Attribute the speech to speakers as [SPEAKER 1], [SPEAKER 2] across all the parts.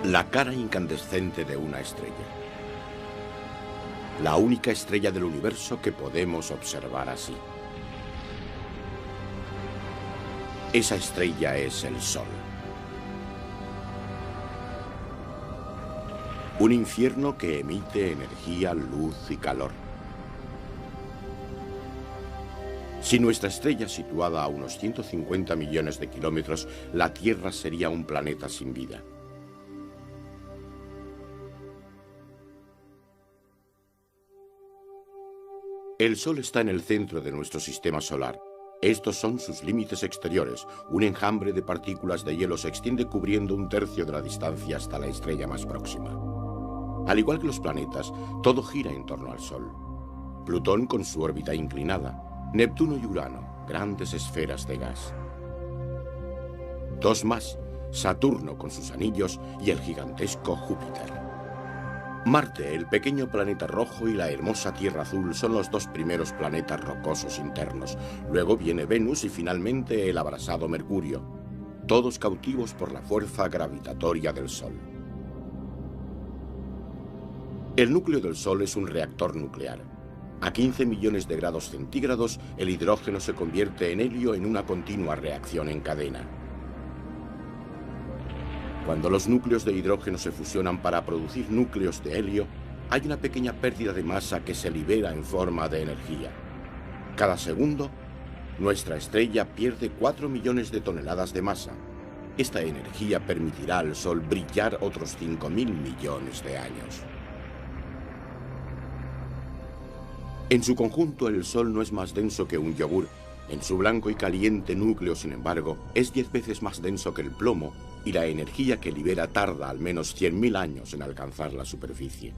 [SPEAKER 1] La cara incandescente de una estrella. La única estrella del universo que podemos observar así. Esa estrella es el Sol. Un infierno que emite energía, luz y calor. Si nuestra estrella situada a unos 150 millones de kilómetros, la Tierra sería un planeta sin vida. El Sol está en el centro de nuestro sistema solar. Estos son sus límites exteriores. Un enjambre de partículas de hielo se extiende cubriendo un tercio de la distancia hasta la estrella más próxima. Al igual que los planetas, todo gira en torno al Sol. Plutón con su órbita inclinada. Neptuno y Urano, grandes esferas de gas. Dos más, Saturno con sus anillos y el gigantesco Júpiter. Marte, el pequeño planeta rojo y la hermosa Tierra azul son los dos primeros planetas rocosos internos. Luego viene Venus y finalmente el abrasado Mercurio, todos cautivos por la fuerza gravitatoria del Sol. El núcleo del Sol es un reactor nuclear. A 15 millones de grados centígrados, el hidrógeno se convierte en helio en una continua reacción en cadena. Cuando los núcleos de hidrógeno se fusionan para producir núcleos de helio, hay una pequeña pérdida de masa que se libera en forma de energía. Cada segundo, nuestra estrella pierde 4 millones de toneladas de masa. Esta energía permitirá al Sol brillar otros 5.000 millones de años. En su conjunto, el Sol no es más denso que un yogur. En su blanco y caliente núcleo, sin embargo, es 10 veces más denso que el plomo y la energía que libera tarda al menos 100.000 años en alcanzar la superficie.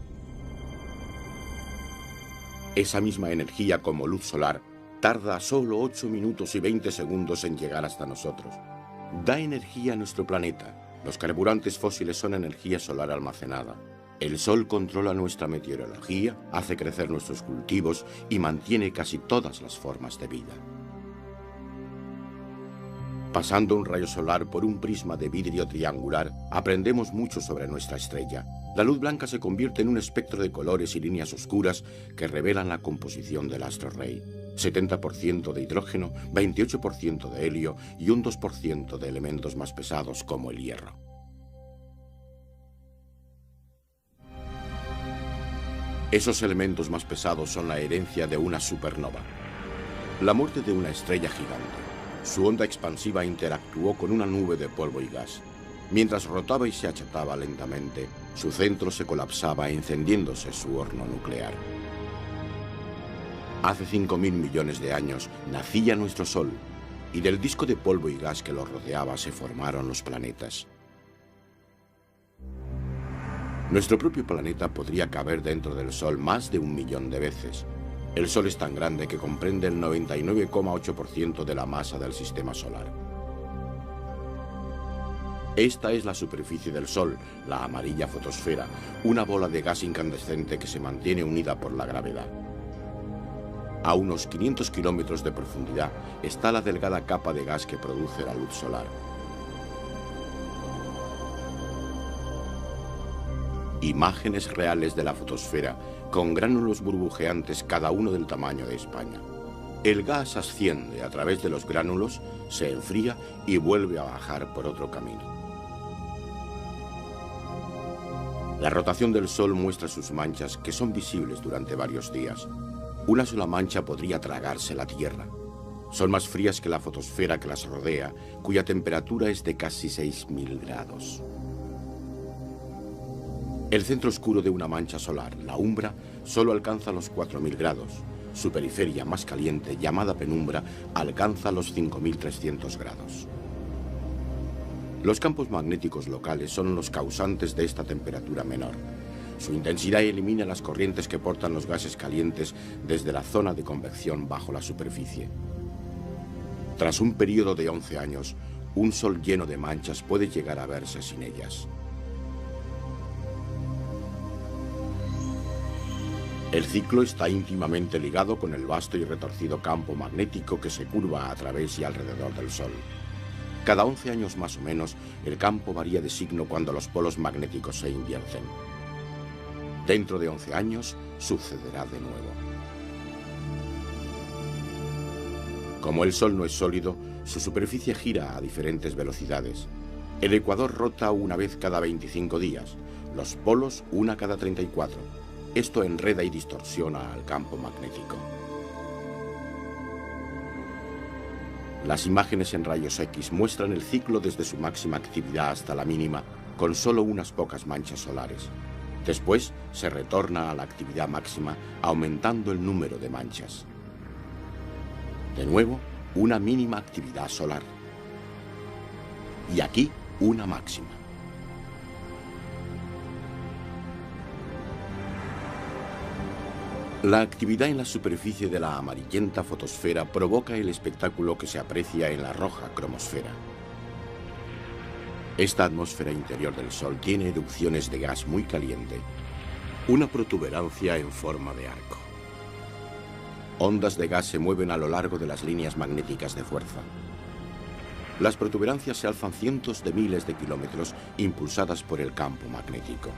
[SPEAKER 1] Esa misma energía, como luz solar, tarda solo 8 minutos y 20 segundos en llegar hasta nosotros. Da energía a nuestro planeta. Los carburantes fósiles son energía solar almacenada. El Sol controla nuestra meteorología, hace crecer nuestros cultivos y mantiene casi todas las formas de vida. Pasando un rayo solar por un prisma de vidrio triangular, aprendemos mucho sobre nuestra estrella. La luz blanca se convierte en un espectro de colores y líneas oscuras que revelan la composición del astro rey. 70% de hidrógeno, 28% de helio y un 2% de elementos más pesados como el hierro. Esos elementos más pesados son la herencia de una supernova. La muerte de una estrella gigante. Su onda expansiva interactuó con una nube de polvo y gas. Mientras rotaba y se achataba lentamente, su centro se colapsaba encendiéndose su horno nuclear. Hace 5.000 millones de años nacía nuestro Sol, y del disco de polvo y gas que lo rodeaba se formaron los planetas. Nuestro propio planeta podría caber dentro del Sol más de 1 millón de veces. El Sol es tan grande que comprende el 99,8% de la masa del sistema solar. Esta es la superficie del Sol, la amarilla fotosfera, una bola de gas incandescente que se mantiene unida por la gravedad. A unos 500 kilómetros de profundidad está la delgada capa de gas que produce la luz solar. Imágenes reales de la fotosfera, con gránulos burbujeantes cada uno del tamaño de España. El gas asciende a través de los gránulos, se enfría y vuelve a bajar por otro camino. La rotación del Sol muestra sus manchas que son visibles durante varios días. Una sola mancha podría tragarse la Tierra. Son más frías que la fotosfera que las rodea, cuya temperatura es de casi 6.000 grados. El centro oscuro de una mancha solar, la umbra, solo alcanza los 4.000 grados. Su periferia más caliente, llamada penumbra, alcanza los 5.300 grados. Los campos magnéticos locales son los causantes de esta temperatura menor. Su intensidad elimina las corrientes que portan los gases calientes desde la zona de convección bajo la superficie. Tras un periodo de 11 años, un Sol lleno de manchas puede llegar a verse sin ellas. El ciclo está íntimamente ligado con el vasto y retorcido campo magnético que se curva a través y alrededor del Sol. Cada 11 años más o menos, el campo varía de signo cuando los polos magnéticos se invierten. Dentro de 11 años, sucederá de nuevo. Como el Sol no es sólido, su superficie gira a diferentes velocidades. El ecuador rota una vez cada 25 días, los polos una cada 34. Esto enreda y distorsiona al campo magnético. Las imágenes en rayos X muestran el ciclo desde su máxima actividad hasta la mínima, con solo unas pocas manchas solares. Después se retorna a la actividad máxima, aumentando el número de manchas. De nuevo, una mínima actividad solar. Y aquí, una máxima. La actividad en la superficie de la amarillenta fotosfera provoca el espectáculo que se aprecia en la roja cromosfera. Esta atmósfera interior del Sol tiene erupciones de gas muy caliente, una protuberancia en forma de arco. Ondas de gas se mueven a lo largo de las líneas magnéticas de fuerza. Las protuberancias se alzan cientos de miles de kilómetros impulsadas por el campo magnético.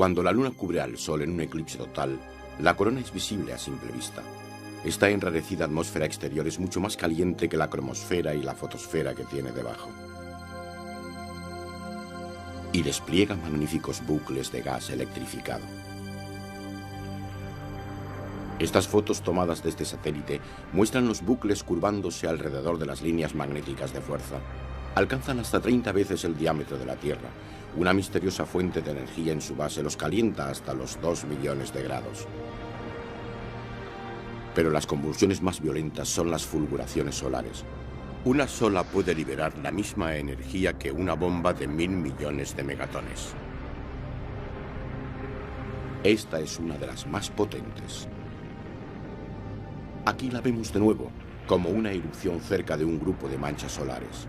[SPEAKER 1] Cuando la Luna cubre al Sol en un eclipse total, la corona es visible a simple vista. Esta enrarecida atmósfera exterior es mucho más caliente que la cromosfera y la fotosfera que tiene debajo. Y despliega magníficos bucles de gas electrificado. Estas fotos tomadas desde satélite muestran los bucles curvándose alrededor de las líneas magnéticas de fuerza. Alcanzan hasta 30 veces el diámetro de la Tierra. Una misteriosa fuente de energía en su base los calienta hasta los 2 millones de grados. Pero las convulsiones más violentas son las fulguraciones solares. Una sola puede liberar la misma energía que una bomba de 1000 millones de megatones. Esta es una de las más potentes. Aquí la vemos de nuevo, como una erupción cerca de un grupo de manchas solares.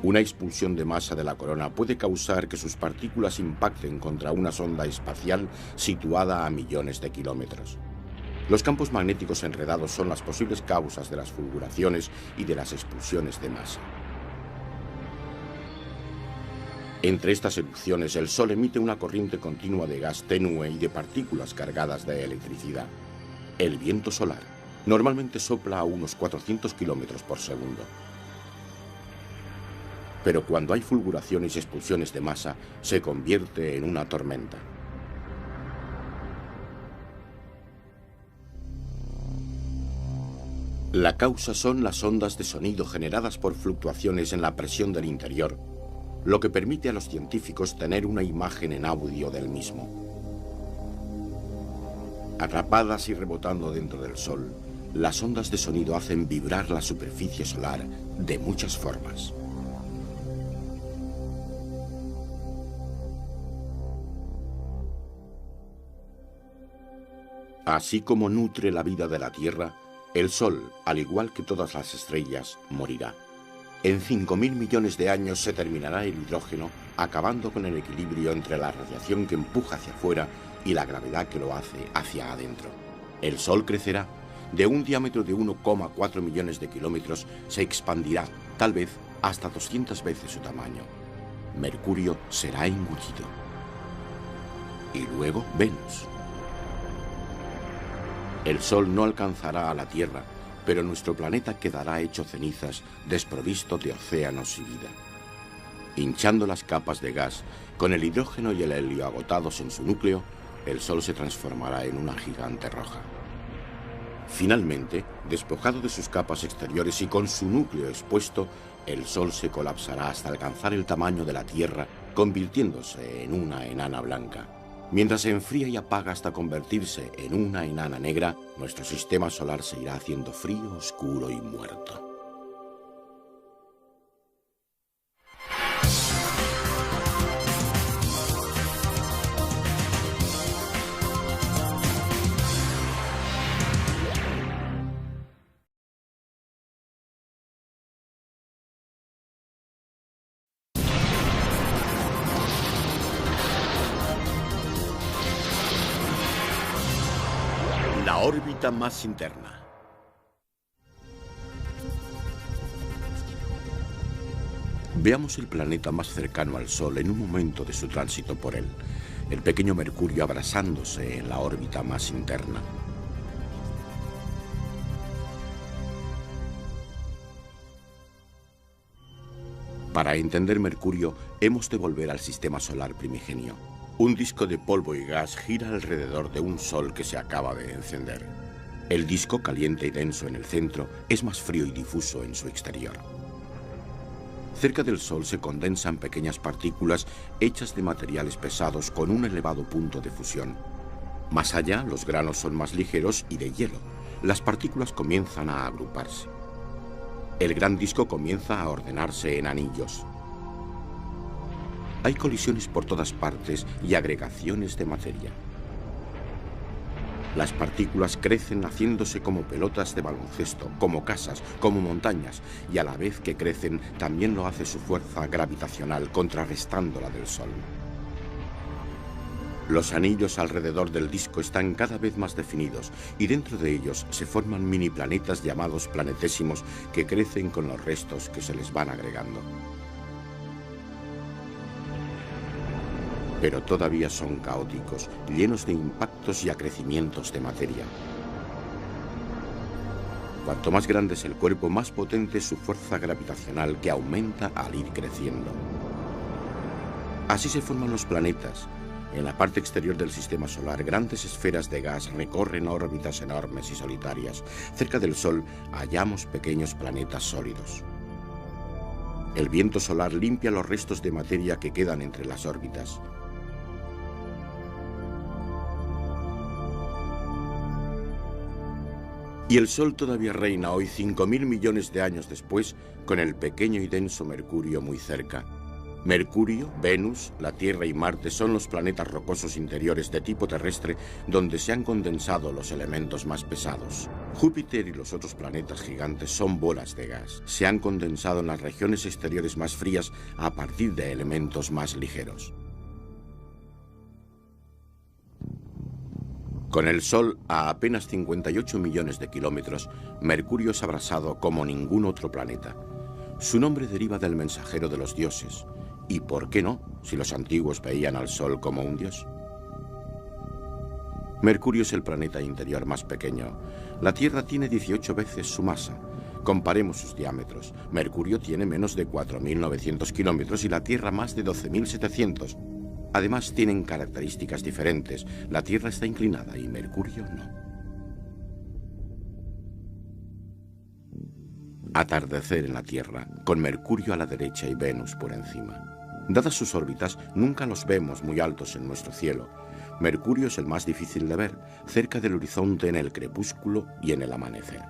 [SPEAKER 1] Una expulsión de masa de la corona puede causar que sus partículas impacten contra una sonda espacial situada a millones de kilómetros. Los campos magnéticos enredados son las posibles causas de las fulguraciones y de las expulsiones de masa. Entre estas erupciones, el Sol emite una corriente continua de gas tenue y de partículas cargadas de electricidad. El viento solar normalmente sopla a unos 400 kilómetros por segundo. Pero cuando hay fulguraciones y expulsiones de masa, se convierte en una tormenta. La causa son las ondas de sonido generadas por fluctuaciones en la presión del interior, lo que permite a los científicos tener una imagen en audio del mismo. Atrapadas y rebotando dentro del Sol, las ondas de sonido hacen vibrar la superficie solar de muchas formas. Así como nutre la vida de la Tierra, el Sol, al igual que todas las estrellas, morirá. En 5.000 millones de años se terminará el hidrógeno, acabando con el equilibrio entre la radiación que empuja hacia afuera y la gravedad que lo hace hacia adentro. El Sol crecerá. De un diámetro de 1,4 millones de kilómetros se expandirá, tal vez, hasta 200 veces su tamaño. Mercurio será engullido. Y luego Venus. El Sol no alcanzará a la Tierra, pero nuestro planeta quedará hecho cenizas, desprovisto de océanos y vida. Hinchando las capas de gas, con el hidrógeno y el helio agotados en su núcleo, el Sol se transformará en una gigante roja. Finalmente, despojado de sus capas exteriores y con su núcleo expuesto, el Sol se colapsará hasta alcanzar el tamaño de la Tierra, convirtiéndose en una enana blanca. Mientras se enfría y apaga hasta convertirse en una enana negra, nuestro sistema solar se irá haciendo frío, oscuro y muerto. órbita más interna. Veamos el planeta más cercano al Sol en un momento de su tránsito por él. El pequeño Mercurio abrazándose en la órbita más interna. Para entender Mercurio, hemos de volver al sistema solar primigenio. Un disco de polvo y gas gira alrededor de un Sol que se acaba de encender. El disco, caliente y denso en el centro, es más frío y difuso en su exterior. Cerca del Sol se condensan pequeñas partículas hechas de materiales pesados con un elevado punto de fusión. Más allá, los granos son más ligeros y de hielo. Las partículas comienzan a agruparse. El gran disco comienza a ordenarse en anillos. Hay colisiones por todas partes y agregaciones de materia. Las partículas crecen haciéndose como pelotas de baloncesto, como casas, como montañas, y a la vez que crecen también lo hace su fuerza gravitacional contrarrestando la del Sol. Los anillos alrededor del disco están cada vez más definidos y dentro de ellos se forman mini planetas llamados planetésimos que crecen con los restos que se les van agregando. Pero todavía son caóticos, llenos de impactos y acrecimientos de materia. Cuanto más grande es el cuerpo, más potente es su fuerza gravitacional que aumenta al ir creciendo. Así se forman los planetas. En la parte exterior del sistema solar, grandes esferas de gas recorren órbitas enormes y solitarias. Cerca del Sol hallamos pequeños planetas sólidos. El viento solar limpia los restos de materia que quedan entre las órbitas. Y el Sol todavía reina hoy 5.000 millones de años después, con el pequeño y denso Mercurio muy cerca. Mercurio, Venus, la Tierra y Marte son los planetas rocosos interiores de tipo terrestre donde se han condensado los elementos más pesados. Júpiter y los otros planetas gigantes son bolas de gas. Se han condensado en las regiones exteriores más frías a partir de elementos más ligeros. Con el Sol a apenas 58 millones de kilómetros, Mercurio es abrasado como ningún otro planeta. Su nombre deriva del mensajero de los dioses. ¿Y por qué no, si los antiguos veían al Sol como un dios? Mercurio es el planeta interior más pequeño. La Tierra tiene 18 veces su masa. Comparemos sus diámetros. Mercurio tiene menos de 4.900 kilómetros y la Tierra más de 12.700. Además, tienen características diferentes. La Tierra está inclinada y Mercurio no. Atardecer en la Tierra, con Mercurio a la derecha y Venus por encima. Dadas sus órbitas, nunca los vemos muy altos en nuestro cielo. Mercurio es el más difícil de ver, cerca del horizonte en el crepúsculo y en el amanecer.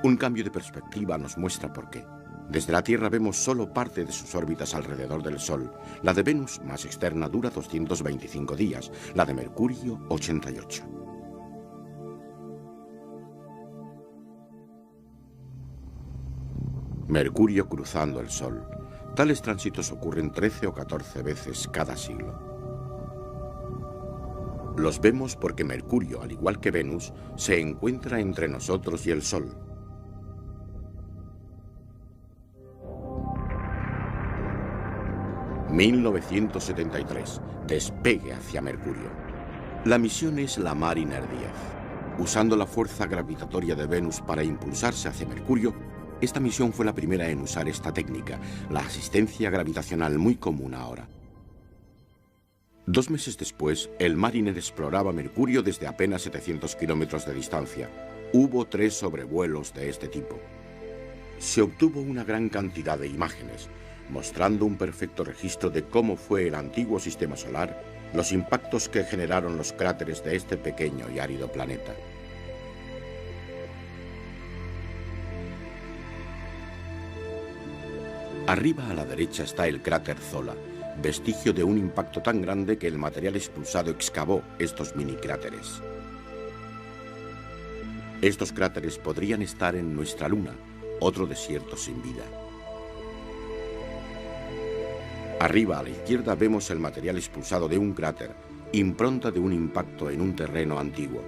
[SPEAKER 1] Un cambio de perspectiva nos muestra por qué. Desde la Tierra vemos solo parte de sus órbitas alrededor del Sol. La de Venus, más externa, dura 225 días, la de Mercurio, 88. Mercurio cruzando el Sol. Tales tránsitos ocurren 13 o 14 veces cada siglo. Los vemos porque Mercurio, al igual que Venus, se encuentra entre nosotros y el Sol. ...1973... Despegue hacia Mercurio. La misión es la Mariner 10. Usando la fuerza gravitatoria de Venus para impulsarse hacia Mercurio, esta misión fue la primera en usar esta técnica, la asistencia gravitacional muy común ahora. 2 meses después, el Mariner exploraba Mercurio desde apenas 700 kilómetros de distancia. Hubo 3 sobrevuelos de este tipo. Se obtuvo una gran cantidad de imágenes, mostrando un perfecto registro de cómo fue el antiguo sistema solar, los impactos que generaron los cráteres de este pequeño y árido planeta. Arriba a la derecha está el cráter Zola, vestigio de un impacto tan grande que el material expulsado excavó estos mini cráteres. Estos cráteres podrían estar en nuestra Luna, otro desierto sin vida. Arriba a la izquierda vemos el material expulsado de un cráter, impronta de un impacto en un terreno antiguo.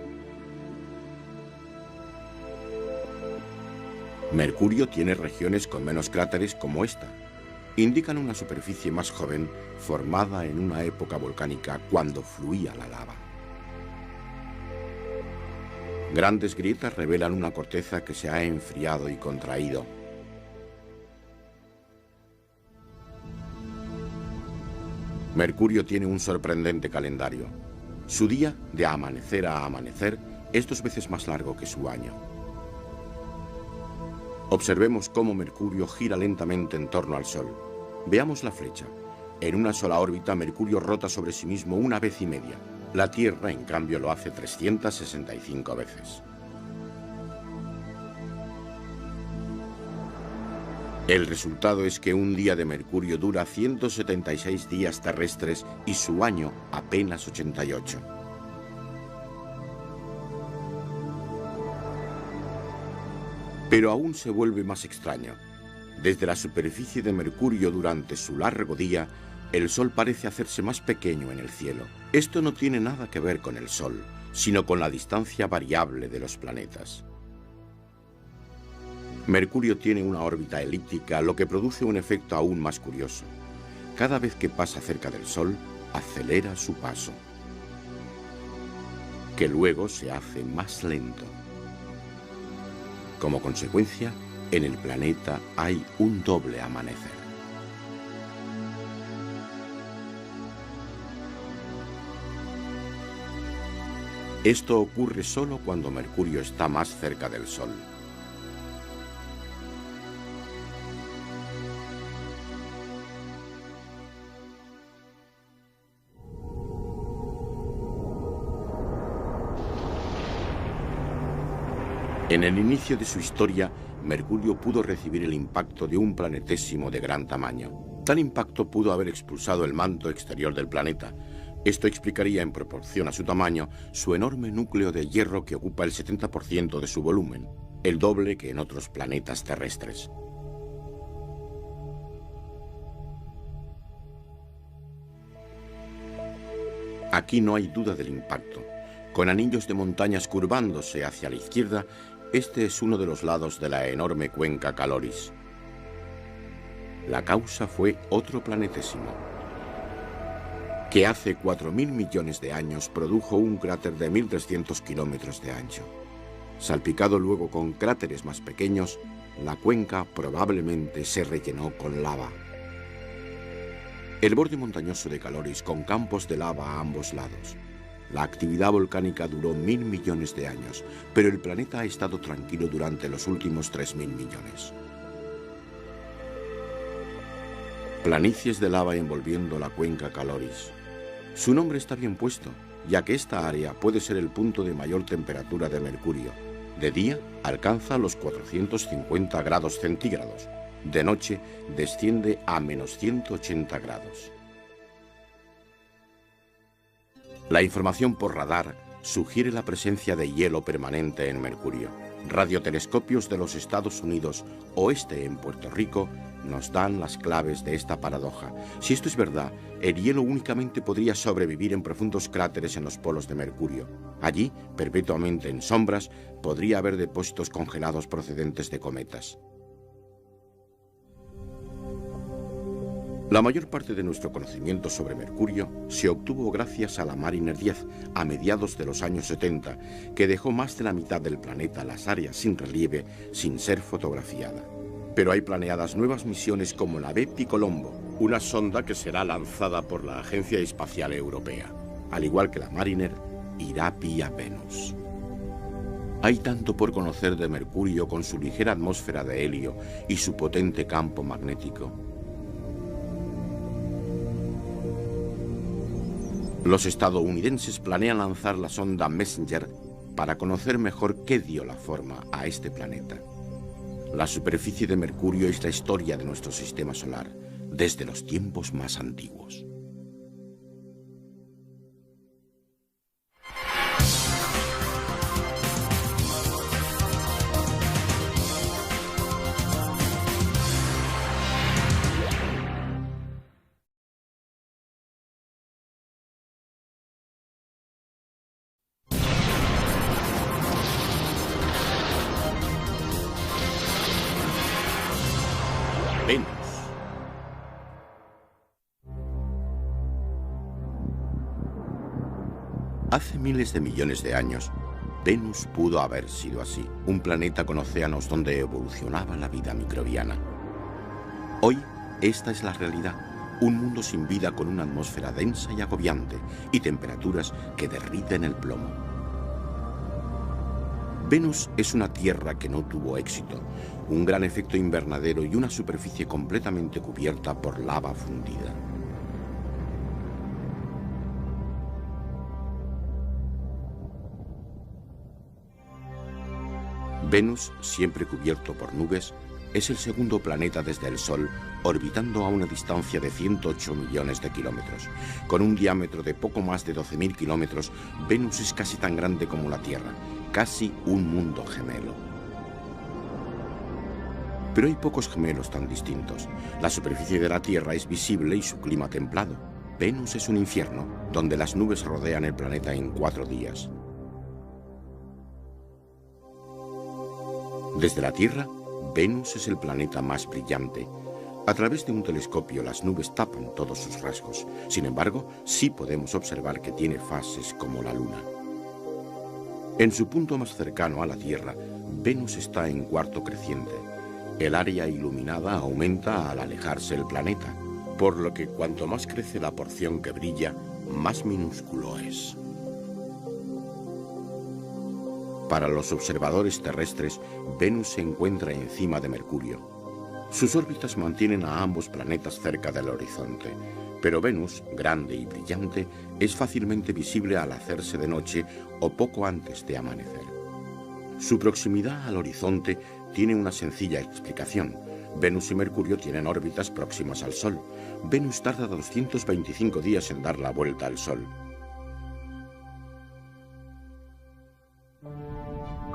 [SPEAKER 1] Mercurio tiene regiones con menos cráteres como esta. Indican una superficie más joven formada en una época volcánica cuando fluía la lava. Grandes grietas revelan una corteza que se ha enfriado y contraído. Mercurio tiene un sorprendente calendario. Su día, de amanecer a amanecer, es 2 veces más largo que su año. Observemos cómo Mercurio gira lentamente en torno al Sol. Veamos la flecha. En una sola órbita, Mercurio rota sobre sí mismo 1,5 veces. La Tierra, en cambio, lo hace 365 veces. El resultado es que un día de Mercurio dura 176 días terrestres y su año apenas 88. Pero aún se vuelve más extraño. Desde la superficie de Mercurio durante su largo día, el Sol parece hacerse más pequeño en el cielo. Esto no tiene nada que ver con el Sol, sino con la distancia variable de los planetas. Mercurio tiene una órbita elíptica, lo que produce un efecto aún más curioso. Cada vez que pasa cerca del Sol, acelera su paso, que luego se hace más lento. Como consecuencia, en el planeta hay un doble amanecer. Esto ocurre solo cuando Mercurio está más cerca del Sol. En el inicio de su historia, Mercurio pudo recibir el impacto de un planetésimo de gran tamaño. Tal impacto pudo haber expulsado el manto exterior del planeta. Esto explicaría, en proporción a su tamaño, su enorme núcleo de hierro que ocupa el 70% de su volumen, el doble que en otros planetas terrestres. Aquí no hay duda del impacto. Con anillos de montañas curvándose hacia la izquierda, este es uno de los lados de la enorme cuenca Caloris. La causa fue otro planetésimo, que hace 4.000 millones de años produjo un cráter de 1.300 kilómetros de ancho. Salpicado luego con cráteres más pequeños, la cuenca probablemente se rellenó con lava. El borde montañoso de Caloris con campos de lava a ambos lados. La actividad volcánica duró 1.000 millones de años, pero el planeta ha estado tranquilo durante los últimos 3.000 millones. Planicies de lava envolviendo la cuenca Caloris. Su nombre está bien puesto, ya que esta área puede ser el punto de mayor temperatura de Mercurio. De día alcanza los 450 grados centígrados. De noche desciende a menos 180 grados. La información por radar sugiere la presencia de hielo permanente en Mercurio. Radiotelescopios de los Estados Unidos o en Puerto Rico nos dan las claves de esta paradoja. Si esto es verdad, el hielo únicamente podría sobrevivir en profundos cráteres en los polos de Mercurio. Allí, perpetuamente en sombras, podría haber depósitos congelados procedentes de cometas. La mayor parte de nuestro conocimiento sobre Mercurio se obtuvo gracias a la Mariner 10 a mediados de los años 70, que dejó más de la mitad del planeta, las áreas sin relieve, sin ser fotografiada. Pero hay planeadas nuevas misiones como la Bepi Colombo, una sonda que será lanzada por la Agencia Espacial Europea. Al igual que la Mariner, irá vía Venus. Hay tanto por conocer de Mercurio con su ligera atmósfera de helio y su potente campo magnético. Los estadounidenses planean lanzar la sonda Messenger para conocer mejor qué dio la forma a este planeta. La superficie de Mercurio es la historia de nuestro sistema solar, desde los tiempos más antiguos. Venus. Hace miles de millones de años, Venus pudo haber sido así, un planeta con océanos donde evolucionaba la vida microbiana. Hoy, esta es la realidad, un mundo sin vida con una atmósfera densa y agobiante y temperaturas que derriten el plomo. Venus es una Tierra que no tuvo éxito, un gran efecto invernadero y una superficie completamente cubierta por lava fundida. Venus, siempre cubierto por nubes, es el segundo planeta desde el Sol, orbitando a una distancia de 108 millones de kilómetros. Con un diámetro de poco más de 12.000 kilómetros, Venus es casi tan grande como la Tierra, casi un mundo gemelo. Pero hay pocos gemelos tan distintos. La superficie de la Tierra es visible y su clima templado. Venus es un infierno, donde las nubes rodean el planeta en 4 días. Desde la Tierra, Venus es el planeta más brillante. A través de un telescopio las nubes tapan todos sus rasgos. Sin embargo, sí podemos observar que tiene fases como la Luna. En su punto más cercano a la Tierra, Venus está en cuarto creciente. El área iluminada aumenta al alejarse el planeta, por lo que cuanto más crece la porción que brilla, más minúsculo es. Para los observadores terrestres, Venus se encuentra encima de Mercurio. Sus órbitas mantienen a ambos planetas cerca del horizonte, pero Venus, grande y brillante, es fácilmente visible al hacerse de noche o poco antes de amanecer. Su proximidad al horizonte tiene una sencilla explicación. Venus y Mercurio tienen órbitas próximas al Sol. Venus tarda 225 días en dar la vuelta al Sol.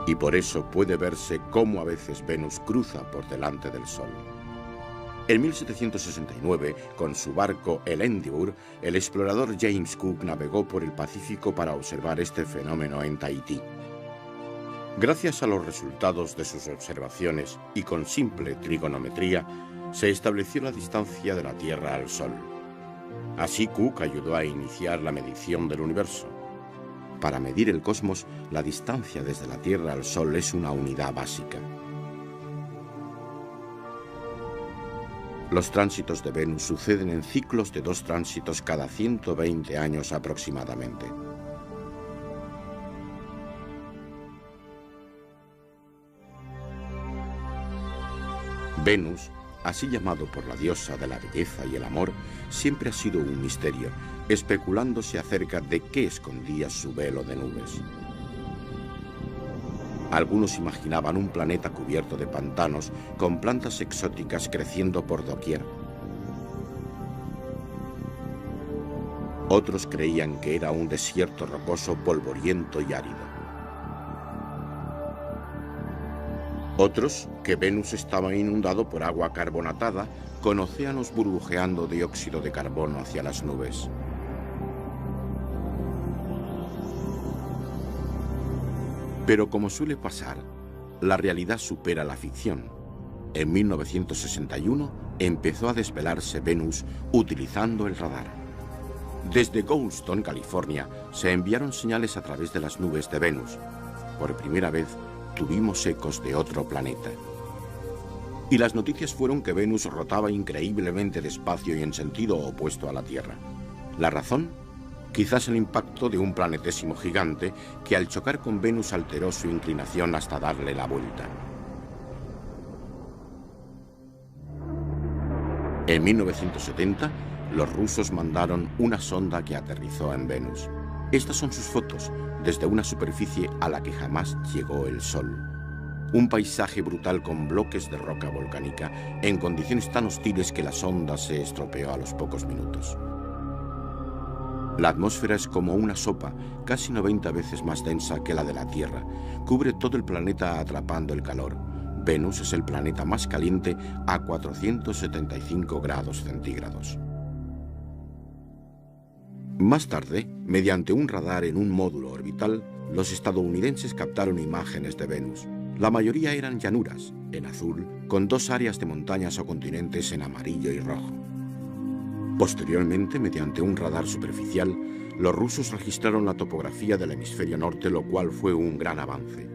[SPEAKER 1] Y por eso puede verse cómo a veces Venus cruza por delante del Sol. En 1769, con su barco el Endeavour, el explorador James Cook navegó por el Pacífico para observar este fenómeno en Tahití. Gracias a los resultados de sus observaciones y con simple trigonometría, se estableció la distancia de la Tierra al Sol. Así Cook ayudó a iniciar la medición del universo. Para medir el cosmos, la distancia desde la Tierra al Sol es una unidad básica. Los tránsitos de Venus suceden en ciclos de 2 tránsitos cada 120 años aproximadamente. Venus, así llamado por la diosa de la belleza y el amor, siempre ha sido un misterio, especulándose acerca de qué escondía su velo de nubes. Algunos imaginaban un planeta cubierto de pantanos, con plantas exóticas creciendo por doquier. Otros creían que era un desierto rocoso, polvoriento y árido. Otros, que Venus estaba inundado por agua carbonatada, con océanos burbujeando dióxido de carbono hacia las nubes. Pero como suele pasar, la realidad supera la ficción. En 1961 empezó a desvelarse Venus utilizando el radar. Desde Goldstone, California, se enviaron señales a través de las nubes de Venus. Por primera vez tuvimos ecos de otro planeta. Y las noticias fueron que Venus rotaba increíblemente despacio y en sentido opuesto a la Tierra. ¿La razón? Quizás el impacto de un planetésimo gigante que al chocar con Venus alteró su inclinación hasta darle la vuelta. En 1970, los rusos mandaron una sonda que aterrizó en Venus. Estas son sus fotos, desde una superficie a la que jamás llegó el Sol. Un paisaje brutal con bloques de roca volcánica, en condiciones tan hostiles que la sonda se estropeó a los pocos minutos. La atmósfera es como una sopa, casi 90 veces más densa que la de la Tierra. Cubre todo el planeta atrapando el calor. Venus es el planeta más caliente a 475 grados centígrados. Más tarde, mediante un radar en un módulo orbital, los estadounidenses captaron imágenes de Venus. La mayoría eran llanuras, en azul, con dos áreas de montañas o continentes en amarillo y rojo. Posteriormente, mediante un radar superficial, los rusos registraron la topografía del hemisferio norte, lo cual fue un gran avance.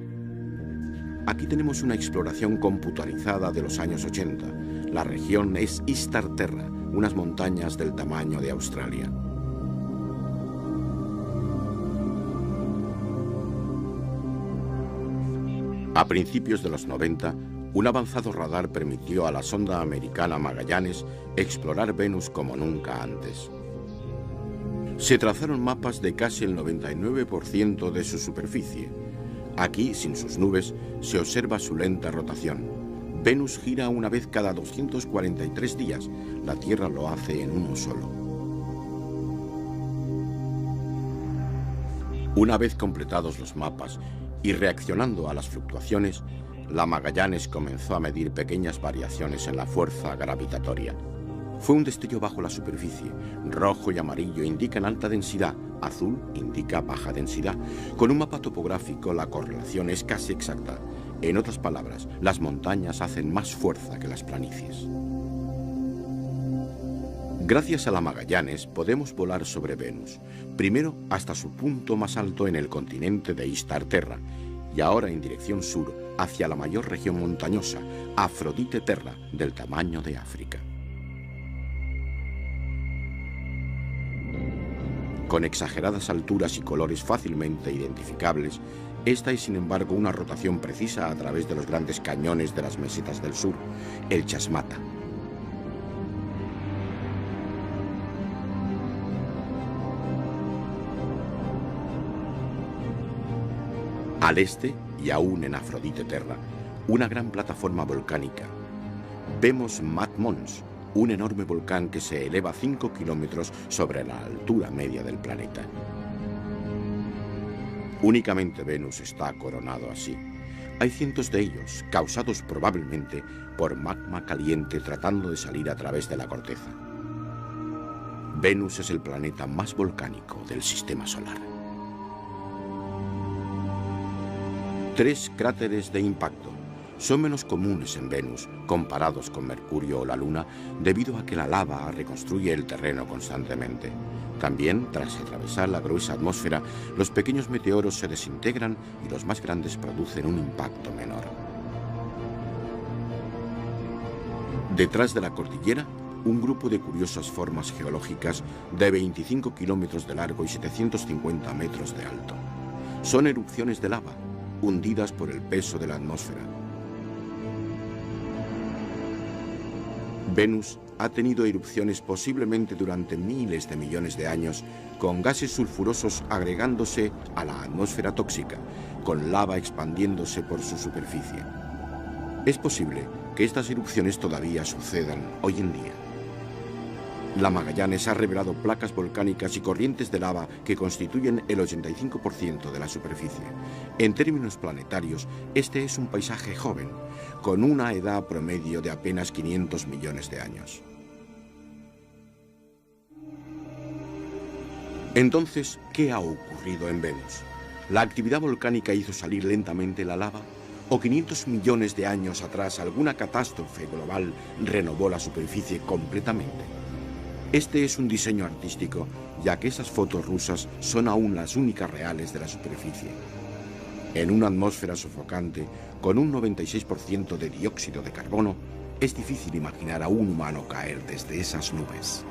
[SPEAKER 1] Aquí tenemos una exploración computarizada de los años 80. La región es Istar Terra, unas montañas del tamaño de Australia. A principios de los 90, un avanzado radar permitió a la sonda americana Magallanes explorar Venus como nunca antes. Se trazaron mapas de casi el 99% de su superficie. Aquí, sin sus nubes, se observa su lenta rotación. Venus gira una vez cada 243 días. La Tierra lo hace en uno solo. Una vez completados los mapas y reaccionando a las fluctuaciones, la Magallanes comenzó a medir pequeñas variaciones en la fuerza gravitatoria. Fue un destello bajo la superficie. Rojo y amarillo indican alta densidad, azul indica baja densidad. Con un mapa topográfico la correlación es casi exacta. En otras palabras, las montañas hacen más fuerza que las planicies. Gracias a la Magallanes podemos volar sobre Venus, primero hasta su punto más alto en el continente de Istar Terra y ahora en dirección sur hacia la mayor región montañosa, Afrodite Terra, del tamaño de África. Con exageradas alturas y colores fácilmente identificables, esta es sin embargo una rotación precisa a través de los grandes cañones de las mesetas del sur, el Chasmata. Al este, y aún en Afrodite Terra, una gran plataforma volcánica. Vemos Mad Mons, un enorme volcán que se eleva 5 kilómetros sobre la altura media del planeta. Únicamente Venus está coronado así. Hay cientos de ellos, causados probablemente por magma caliente tratando de salir a través de la corteza. Venus es el planeta más volcánico del sistema solar. 3 cráteres de impacto son menos comunes en Venus comparados con Mercurio o la Luna debido a que la lava reconstruye el terreno constantemente. También, tras atravesar la gruesa atmósfera, los pequeños meteoros se desintegran y los más grandes producen un impacto menor. Detrás de la cordillera, un grupo de curiosas formas geológicas de 25 kilómetros de largo y 750 metros de alto. Son erupciones de lava, hundidas por el peso de la atmósfera. Venus ha tenido erupciones posiblemente durante miles de millones de años, con gases sulfurosos agregándose a la atmósfera tóxica, con lava expandiéndose por su superficie. Es posible que estas erupciones todavía sucedan hoy en día. La Magallanes ha revelado placas volcánicas y corrientes de lava que constituyen el 85% de la superficie. En términos planetarios, este es un paisaje joven, con una edad promedio de apenas 500 millones de años. Entonces, ¿qué ha ocurrido en Venus? ¿La actividad volcánica hizo salir lentamente la lava? ¿O 500 millones de años atrás alguna catástrofe global renovó la superficie completamente? Este es un diseño artístico, ya que esas fotos rusas son aún las únicas reales de la superficie. En una atmósfera sofocante, con un 96% de dióxido de carbono, es difícil imaginar a un humano caer desde esas nubes.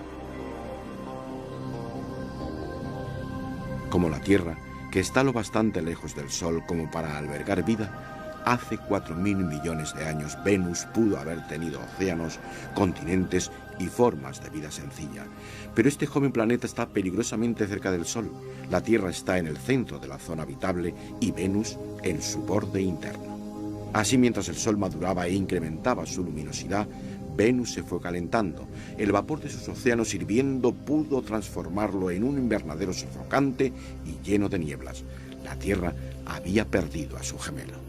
[SPEAKER 1] Como la Tierra, que está lo bastante lejos del Sol como para albergar vida, hace 4.000 millones de años Venus pudo haber tenido océanos, continentes y formas de vida sencilla. Pero este joven planeta está peligrosamente cerca del Sol. La Tierra está en el centro de la zona habitable y Venus en su borde interno. Así, mientras el Sol maduraba e incrementaba su luminosidad, Venus se fue calentando. El vapor de sus océanos hirviendo pudo transformarlo en un invernadero sofocante y lleno de nieblas. La Tierra había perdido a su gemelo.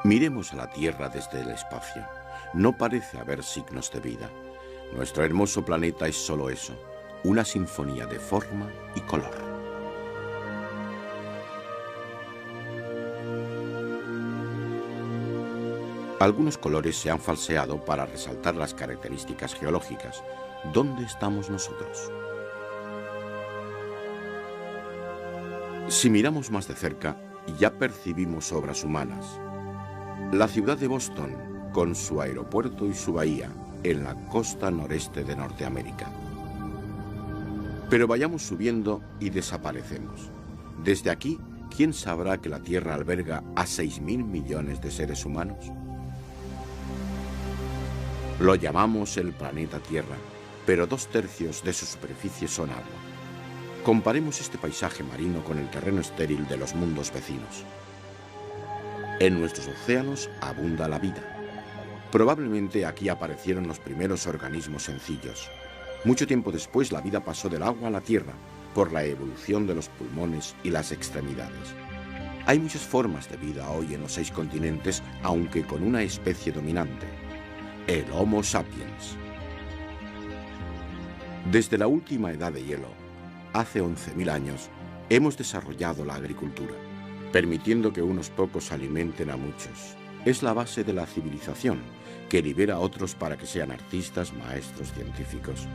[SPEAKER 1] Miremos a la Tierra desde el espacio. No parece haber signos de vida. Nuestro hermoso planeta es solo eso, una sinfonía de forma y color. Algunos colores se han falseado para resaltar las características geológicas. ¿Dónde estamos nosotros? Si miramos más de cerca, ya percibimos obras humanas. La ciudad de Boston, con su aeropuerto y su bahía, en la costa noreste de Norteamérica. Pero vayamos subiendo y desaparecemos. Desde aquí, ¿quién sabrá que la Tierra alberga a 6.000 millones de seres humanos? Lo llamamos el planeta Tierra, pero 2/3 de su superficie son agua. Comparemos este paisaje marino con el terreno estéril de los mundos vecinos. En nuestros océanos abunda la vida. Probablemente aquí aparecieron los primeros organismos sencillos. Mucho tiempo después la vida pasó del agua a la tierra por la evolución de los pulmones y las extremidades. Hay muchas formas de vida hoy en los 6 continentes, aunque con una especie dominante, el Homo sapiens. Desde la última edad de hielo, hace 11.000 años, hemos desarrollado la agricultura, permitiendo que unos pocos alimenten a muchos. Es la base de la civilización, que libera a otros para que sean artistas, maestros, científicos.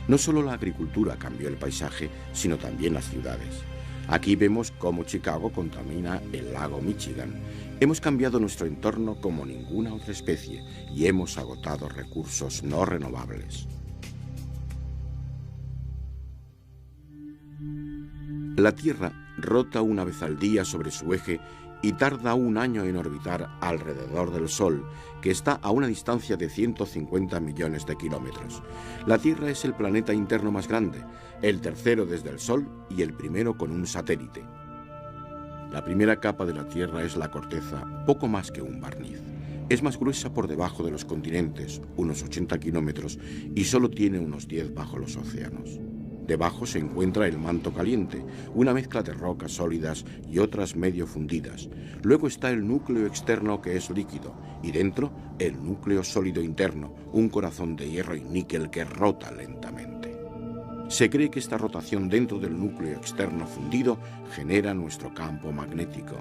[SPEAKER 1] No solo la agricultura cambió el paisaje, sino también las ciudades. Aquí vemos cómo Chicago contamina el lago Michigan. Hemos cambiado nuestro entorno como ninguna otra especie y hemos agotado recursos no renovables. La Tierra rota una vez al día sobre su eje y tarda 1 año en orbitar alrededor del Sol, que está a una distancia de 150 millones de kilómetros. La Tierra es el planeta interno más grande, el tercero desde el Sol y el primero con un satélite. La primera capa de la Tierra es la corteza, poco más que un barniz. Es más gruesa por debajo de los continentes, unos 80 kilómetros, y solo tiene unos 10 bajo los océanos. Debajo se encuentra el manto caliente, una mezcla de rocas sólidas y otras medio fundidas. Luego está el núcleo externo, que es líquido, y dentro el núcleo sólido interno, un corazón de hierro y níquel que rota lentamente. Se cree que esta rotación dentro del núcleo externo fundido genera nuestro campo magnético.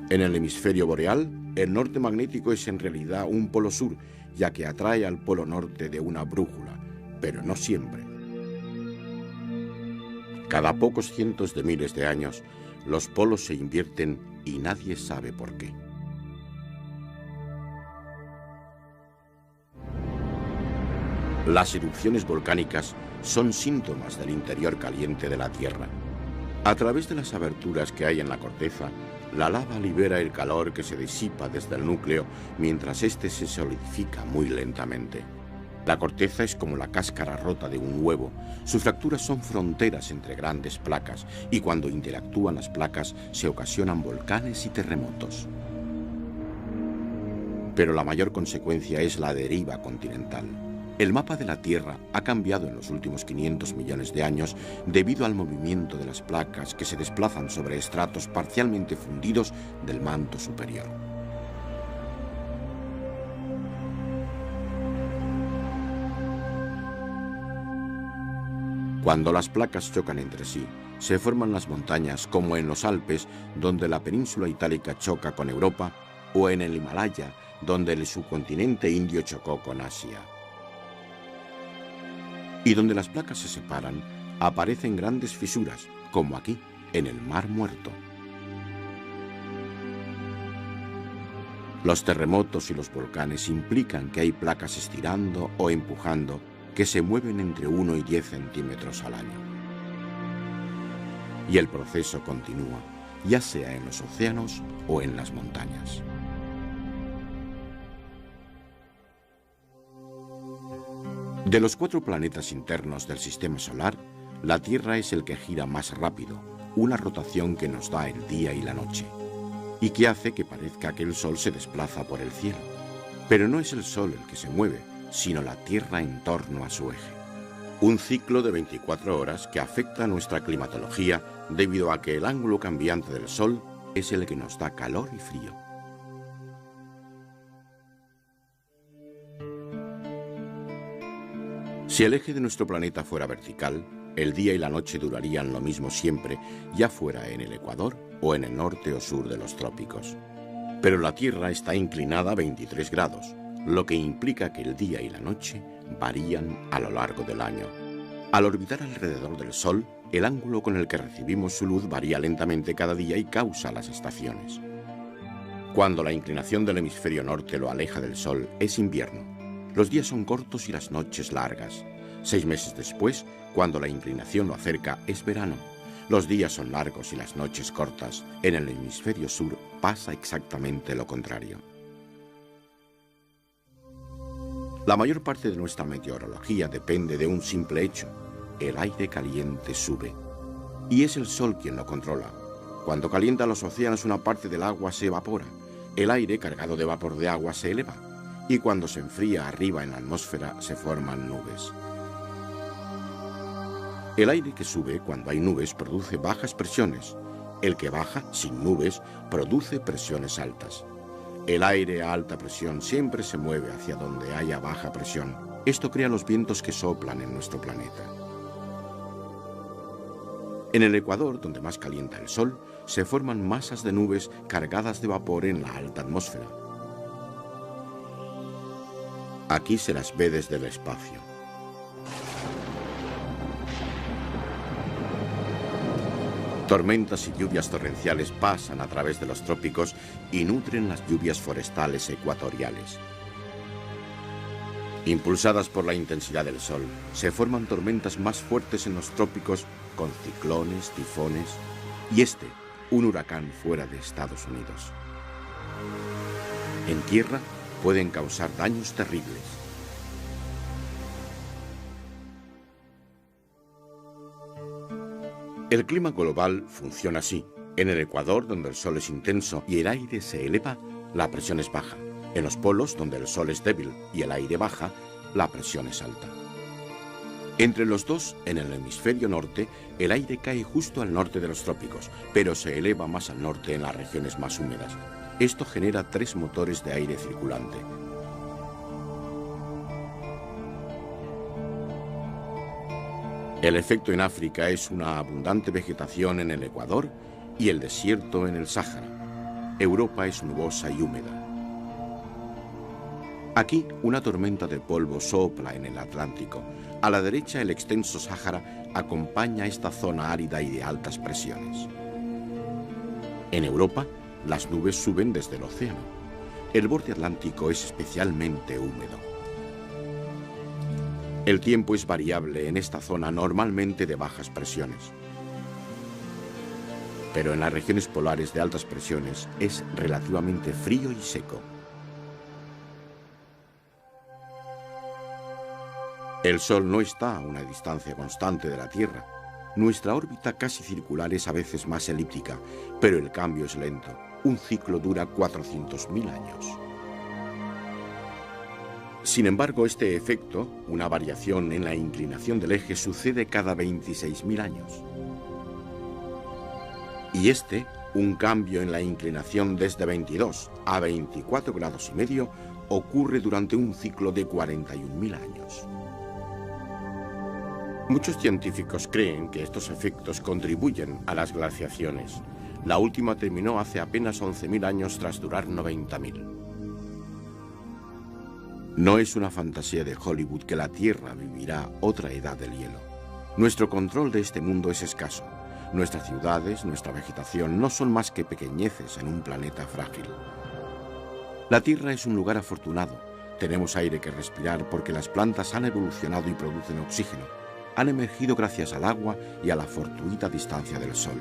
[SPEAKER 1] En el hemisferio boreal, el norte magnético es en realidad un polo sur, ya que atrae al polo norte de una brújula, pero no siempre. Cada pocos cientos de miles de años, los polos se invierten y nadie sabe por qué. Las erupciones volcánicas son síntomas del interior caliente de la Tierra. A través de las aberturas que hay en la corteza, la lava libera el calor que se disipa desde el núcleo mientras éste se solidifica muy lentamente. La corteza es como la cáscara rota de un huevo. Sus fracturas son fronteras entre grandes placas y cuando interactúan las placas se ocasionan volcanes y terremotos. Pero la mayor consecuencia es la deriva continental. El mapa de la Tierra ha cambiado en los últimos 500 millones de años debido al movimiento de las placas que se desplazan sobre estratos parcialmente fundidos del manto superior. Cuando las placas chocan entre sí, se forman las montañas como en los Alpes, donde la península itálica choca con Europa, o en el Himalaya, donde el subcontinente indio chocó con Asia. Y donde las placas se separan, aparecen grandes fisuras, como aquí, en el Mar Muerto. Los terremotos y los volcanes implican que hay placas estirando o empujando que se mueven entre 1 y 10 centímetros al año. Y el proceso continúa, ya sea en los océanos o en las montañas. De los 4 planetas internos del Sistema Solar, la Tierra es el que gira más rápido, una rotación que nos da el día y la noche, y que hace que parezca que el Sol se desplaza por el cielo. Pero no es el Sol el que se mueve, sino la Tierra en torno a su eje. Un ciclo de 24 horas que afecta a nuestra climatología debido a que el ángulo cambiante del Sol es el que nos da calor y frío. Si el eje de nuestro planeta fuera vertical, el día y la noche durarían lo mismo siempre, ya fuera en el Ecuador o en el norte o sur de los trópicos. Pero la Tierra está inclinada a 23 grados, lo que implica que el día y la noche varían a lo largo del año. Al orbitar alrededor del Sol, el ángulo con el que recibimos su luz varía lentamente cada día y causa las estaciones. Cuando la inclinación del hemisferio norte lo aleja del Sol, es invierno. Los días son cortos y las noches largas. 6 meses después, cuando la inclinación lo acerca, es verano. Los días son largos y las noches cortas. En el hemisferio sur pasa exactamente lo contrario. La mayor parte de nuestra meteorología depende de un simple hecho. El aire caliente sube. Y es el Sol quien lo controla. Cuando calienta los océanos, una parte del agua se evapora. El aire cargado de vapor de agua se eleva. Y cuando se enfría arriba en la atmósfera, se forman nubes. El aire que sube cuando hay nubes produce bajas presiones. El que baja, sin nubes, produce presiones altas. El aire a alta presión siempre se mueve hacia donde haya baja presión. Esto crea los vientos que soplan en nuestro planeta. En el Ecuador, donde más calienta el Sol, se forman masas de nubes cargadas de vapor en la alta atmósfera. Aquí se las ve desde el espacio. Tormentas y lluvias torrenciales pasan a través de los trópicos y nutren las lluvias forestales ecuatoriales. Impulsadas por la intensidad del Sol, se forman tormentas más fuertes en los trópicos con ciclones, tifones y un huracán fuera de Estados Unidos. En tierra pueden causar daños terribles. El clima global funciona así. En el Ecuador, donde el Sol es intenso y el aire se eleva, la presión es baja. En los polos, donde el Sol es débil y el aire baja, la presión es alta. Entre los dos, en el hemisferio norte, el aire cae justo al norte de los trópicos, pero se eleva más al norte en las regiones más húmedas. Esto genera 3 motores de aire circulante. El efecto en África es una abundante vegetación en el Ecuador y el desierto en el Sáhara. Europa es nubosa y húmeda. Aquí, una tormenta de polvo sopla en el Atlántico. A la derecha, el extenso Sáhara acompaña esta zona árida y de altas presiones. En Europa, las nubes suben desde el océano. El borde atlántico es especialmente húmedo. El tiempo es variable en esta zona, normalmente de bajas presiones. Pero en las regiones polares de altas presiones es relativamente frío y seco. El Sol no está a una distancia constante de la Tierra. Nuestra órbita casi circular es a veces más elíptica, pero el cambio es lento. Un ciclo dura 400.000 años. Sin embargo, este efecto, una variación en la inclinación del eje, sucede cada 26.000 años. Y un cambio en la inclinación desde 22 a 24 grados y medio, ocurre durante un ciclo de 41.000 años. Muchos científicos creen que estos efectos contribuyen a las glaciaciones. La última terminó hace apenas 11.000 años tras durar 90.000. No es una fantasía de Hollywood que la Tierra vivirá otra edad del hielo. Nuestro control de este mundo es escaso. Nuestras ciudades, nuestra vegetación no son más que pequeñeces en un planeta frágil. La Tierra es un lugar afortunado. Tenemos aire que respirar porque las plantas han evolucionado y producen oxígeno. Han emergido gracias al agua y a la fortuita distancia del Sol.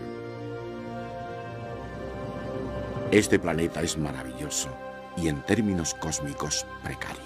[SPEAKER 1] Este planeta es maravilloso y en términos cósmicos precario.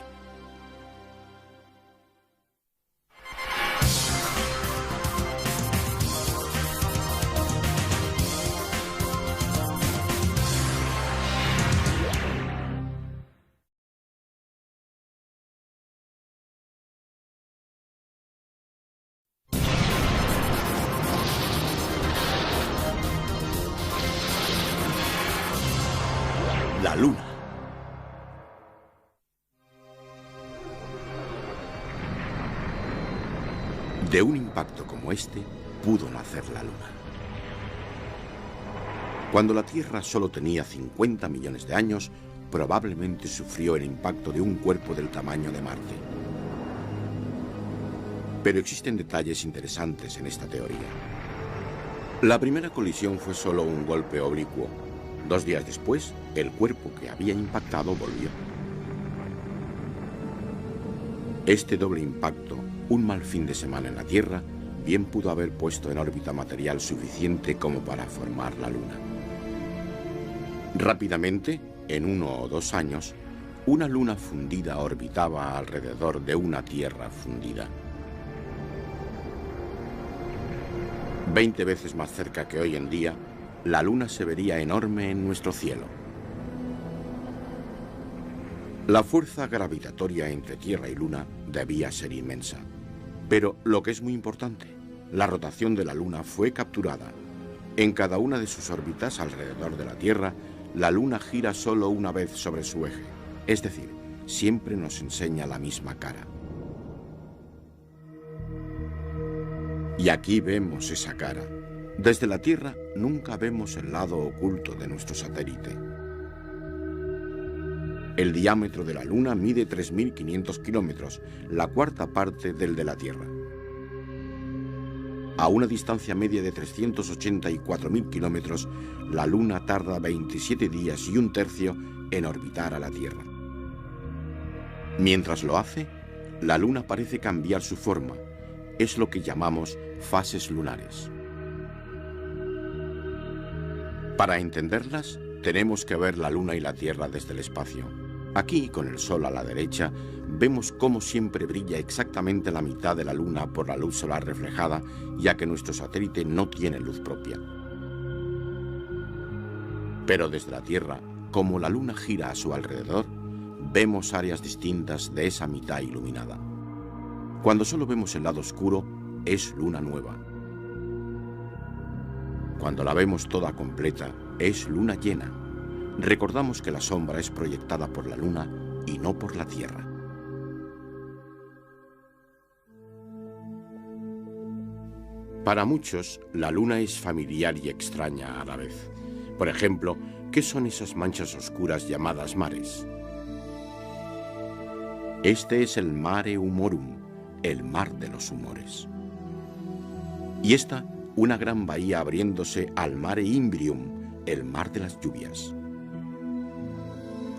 [SPEAKER 1] La Luna. De un impacto como este, pudo nacer la Luna. Cuando la Tierra solo tenía 50 millones de años, probablemente sufrió el impacto de un cuerpo del tamaño de Marte. Pero existen detalles interesantes en esta teoría. La primera colisión fue solo un golpe oblicuo. 2 días después, el cuerpo que había impactado volvió. Este doble impacto, un mal fin de semana en la Tierra, bien pudo haber puesto en órbita material suficiente como para formar la Luna. Rápidamente, en 1 o 2 años, una luna fundida orbitaba alrededor de una Tierra fundida. 20 veces más cerca que hoy en día, la Luna se vería enorme en nuestro cielo. La fuerza gravitatoria entre Tierra y Luna debía ser inmensa. Pero lo que es muy importante, la rotación de la Luna fue capturada. En cada una de sus órbitas alrededor de la Tierra, la Luna gira solo una vez sobre su eje. Es decir, siempre nos enseña la misma cara. Y aquí vemos esa cara. Desde la Tierra nunca vemos el lado oculto de nuestro satélite. El diámetro de la Luna mide 3.500 kilómetros, la cuarta parte del de la Tierra. A una distancia media de 384.000 kilómetros, la Luna tarda 27 días y 1/3 en orbitar a la Tierra. Mientras lo hace, la Luna parece cambiar su forma. Es lo que llamamos fases lunares. Para entenderlas, tenemos que ver la Luna y la Tierra desde el espacio. Aquí, con el Sol a la derecha, vemos cómo siempre brilla exactamente la mitad de la Luna por la luz solar reflejada, ya que nuestro satélite no tiene luz propia. Pero desde la Tierra, como la Luna gira a su alrededor, vemos áreas distintas de esa mitad iluminada. Cuando solo vemos el lado oscuro, es luna nueva. Cuando la vemos toda completa, es luna llena. Recordamos que la sombra es proyectada por la Luna y no por la Tierra. Para muchos, la Luna es familiar y extraña a la vez. Por ejemplo, ¿qué son esas manchas oscuras llamadas mares? Este es el Mare Humorum, el mar de los humores. Y esta, una gran bahía abriéndose al Mare Imbrium, el mar de las lluvias.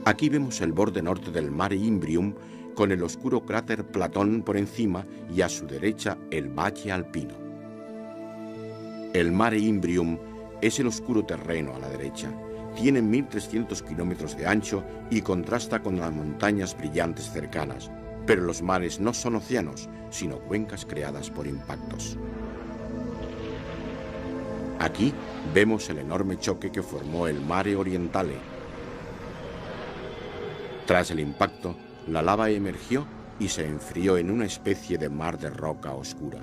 [SPEAKER 1] Aquí vemos el borde norte del Mare Imbrium con el oscuro cráter Platón por encima y a su derecha el Valle Alpino. El Mare Imbrium es el oscuro terreno a la derecha. Tiene 1.300 kilómetros de ancho y contrasta con las montañas brillantes cercanas. Pero los mares no son océanos, sino cuencas creadas por impactos. Aquí vemos el enorme choque que formó el Mare Orientale. Tras el impacto, la lava emergió y se enfrió en una especie de mar de roca oscura.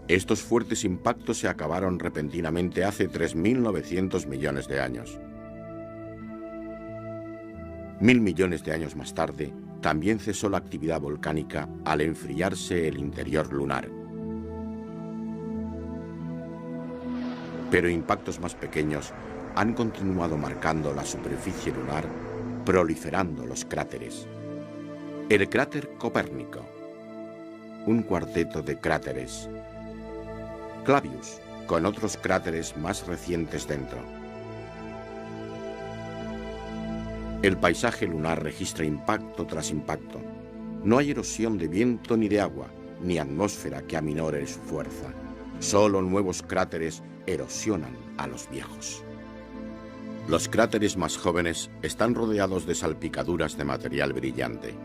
[SPEAKER 1] Estos fuertes impactos se acabaron repentinamente hace 3.900 millones de años. 1.000 millones de años más tarde, también cesó la actividad volcánica al enfriarse el interior lunar. Pero impactos más pequeños han continuado marcando la superficie lunar, proliferando los cráteres. El cráter Copérnico, un cuarteto de cráteres. Clavius, con otros cráteres más recientes dentro. El paisaje lunar registra impacto tras impacto. No hay erosión de viento ni de agua, ni atmósfera que aminore su fuerza. Solo nuevos cráteres erosionan a los viejos. Los cráteres más jóvenes están rodeados de salpicaduras de material brillante.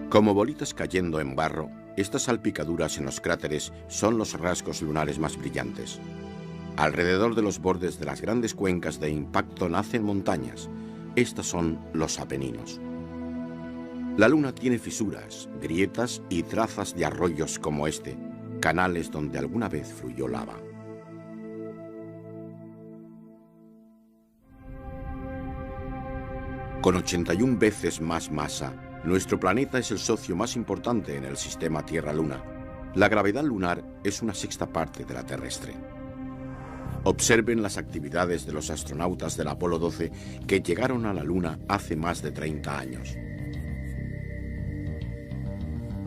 [SPEAKER 1] Como bolitas cayendo en barro, estas salpicaduras en los cráteres son los rasgos lunares más brillantes. Alrededor de los bordes de las grandes cuencas de impacto nacen montañas. Estas son los Apeninos. La Luna tiene fisuras, grietas y trazas de arroyos como este, canales donde alguna vez fluyó lava. Con 81 veces más masa, nuestro planeta es el socio más importante en el sistema Tierra-Luna. La gravedad lunar es una sexta parte de la terrestre. Observen las actividades de los astronautas del Apolo 12 que llegaron a la Luna hace más de 30 años.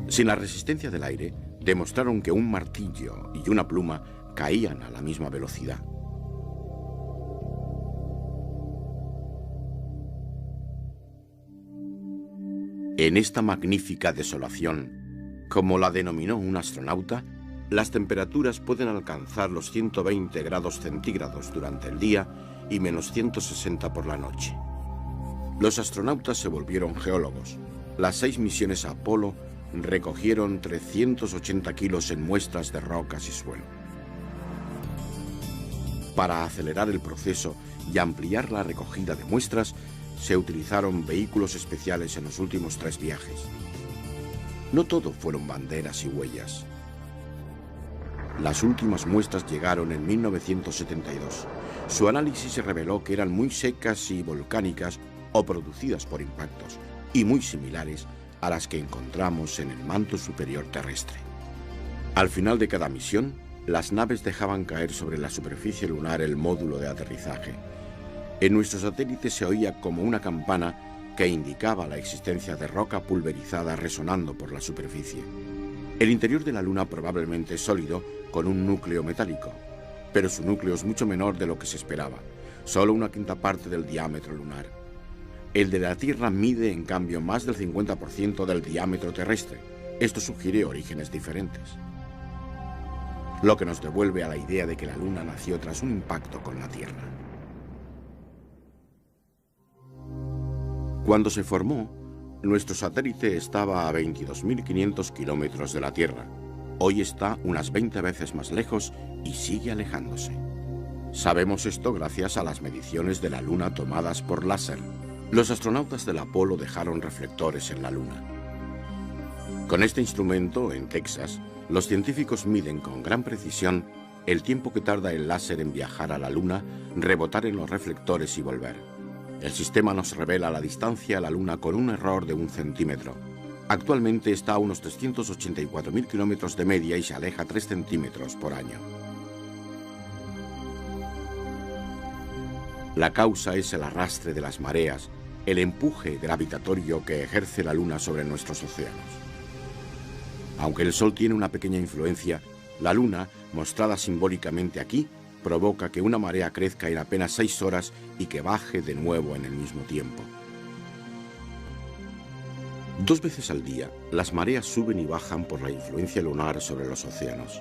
[SPEAKER 1] Sin la resistencia del aire, demostraron que un martillo y una pluma caían a la misma velocidad. En esta magnífica desolación, como la denominó un astronauta, las temperaturas pueden alcanzar los 120 grados centígrados durante el día y menos 160 por la noche. Los astronautas se volvieron geólogos. Las 6 misiones Apolo recogieron 380 kilos en muestras de rocas y suelo. Para acelerar el proceso y ampliar la recogida de muestras, se utilizaron vehículos especiales en los últimos 3 viajes. No todo fueron banderas y huellas. Las últimas muestras llegaron en 1972. Su análisis reveló que eran muy secas y volcánicas o producidas por impactos, y muy similares a las que encontramos en el manto superior terrestre. Al final de cada misión, las naves dejaban caer sobre la superficie lunar el módulo de aterrizaje. En nuestro satélite se oía como una campana que indicaba la existencia de roca pulverizada resonando por la superficie. El interior de la Luna probablemente es sólido, con un núcleo metálico, pero su núcleo es mucho menor de lo que se esperaba, solo una quinta parte del diámetro lunar. El de la Tierra mide, en cambio, más del 50% del diámetro terrestre. Esto sugiere orígenes diferentes, lo que nos devuelve a la idea de que la Luna nació tras un impacto con la Tierra. Cuando se formó, nuestro satélite estaba a 22.500 kilómetros de la Tierra. Hoy está unas 20 veces más lejos y sigue alejándose. Sabemos esto gracias a las mediciones de la Luna tomadas por láser. Los astronautas del Apolo dejaron reflectores en la Luna. Con este instrumento, en Texas, los científicos miden con gran precisión el tiempo que tarda el láser en viajar a la Luna, rebotar en los reflectores y volver. El sistema nos revela la distancia a la Luna con un error de 1 centímetro. Actualmente está a unos 384.000 kilómetros de media y se aleja 3 centímetros por año. La causa es el arrastre de las mareas, el empuje gravitatorio que ejerce la Luna sobre nuestros océanos. Aunque el Sol tiene una pequeña influencia, la Luna, mostrada simbólicamente aquí, provoca que una marea crezca en apenas 6 horas y que baje de nuevo en el mismo tiempo. 2 veces al día, las mareas suben y bajan por la influencia lunar sobre los océanos.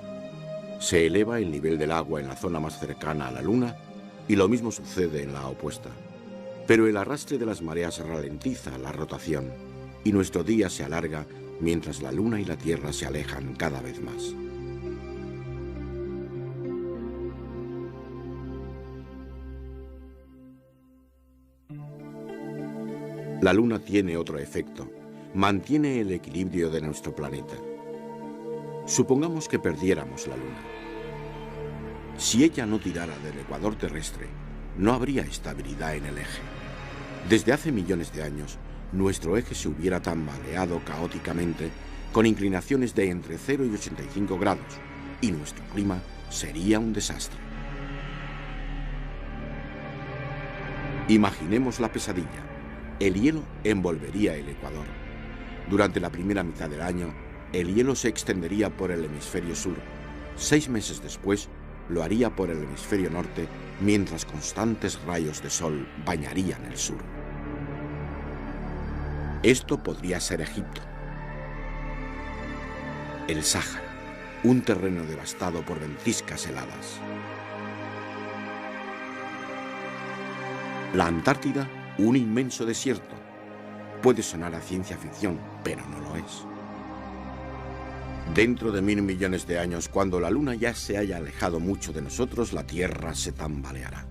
[SPEAKER 1] Se eleva el nivel del agua en la zona más cercana a la Luna y lo mismo sucede en la opuesta. Pero el arrastre de las mareas ralentiza la rotación y nuestro día se alarga mientras la Luna y la Tierra se alejan cada vez más. La Luna tiene otro efecto. Mantiene el equilibrio de nuestro planeta. Supongamos que perdiéramos la Luna. Si ella no tirara del ecuador terrestre, no habría estabilidad en el eje. Desde hace millones de años, nuestro eje se hubiera tambaleado caóticamente con inclinaciones de entre 0 y 85 grados, y nuestro clima sería un desastre. Imaginemos la pesadilla. El hielo envolvería el ecuador. Durante la primera mitad del año, el hielo se extendería por el hemisferio sur. 6 meses después, lo haría por el hemisferio norte, mientras constantes rayos de sol bañarían el sur. Esto podría ser Egipto. El Sáhara, un terreno devastado por ventiscas heladas. La Antártida, un inmenso desierto. Puede sonar a ciencia ficción, pero no lo es. Dentro de 1000 millones de años, cuando la Luna ya se haya alejado mucho de nosotros, la Tierra se tambaleará.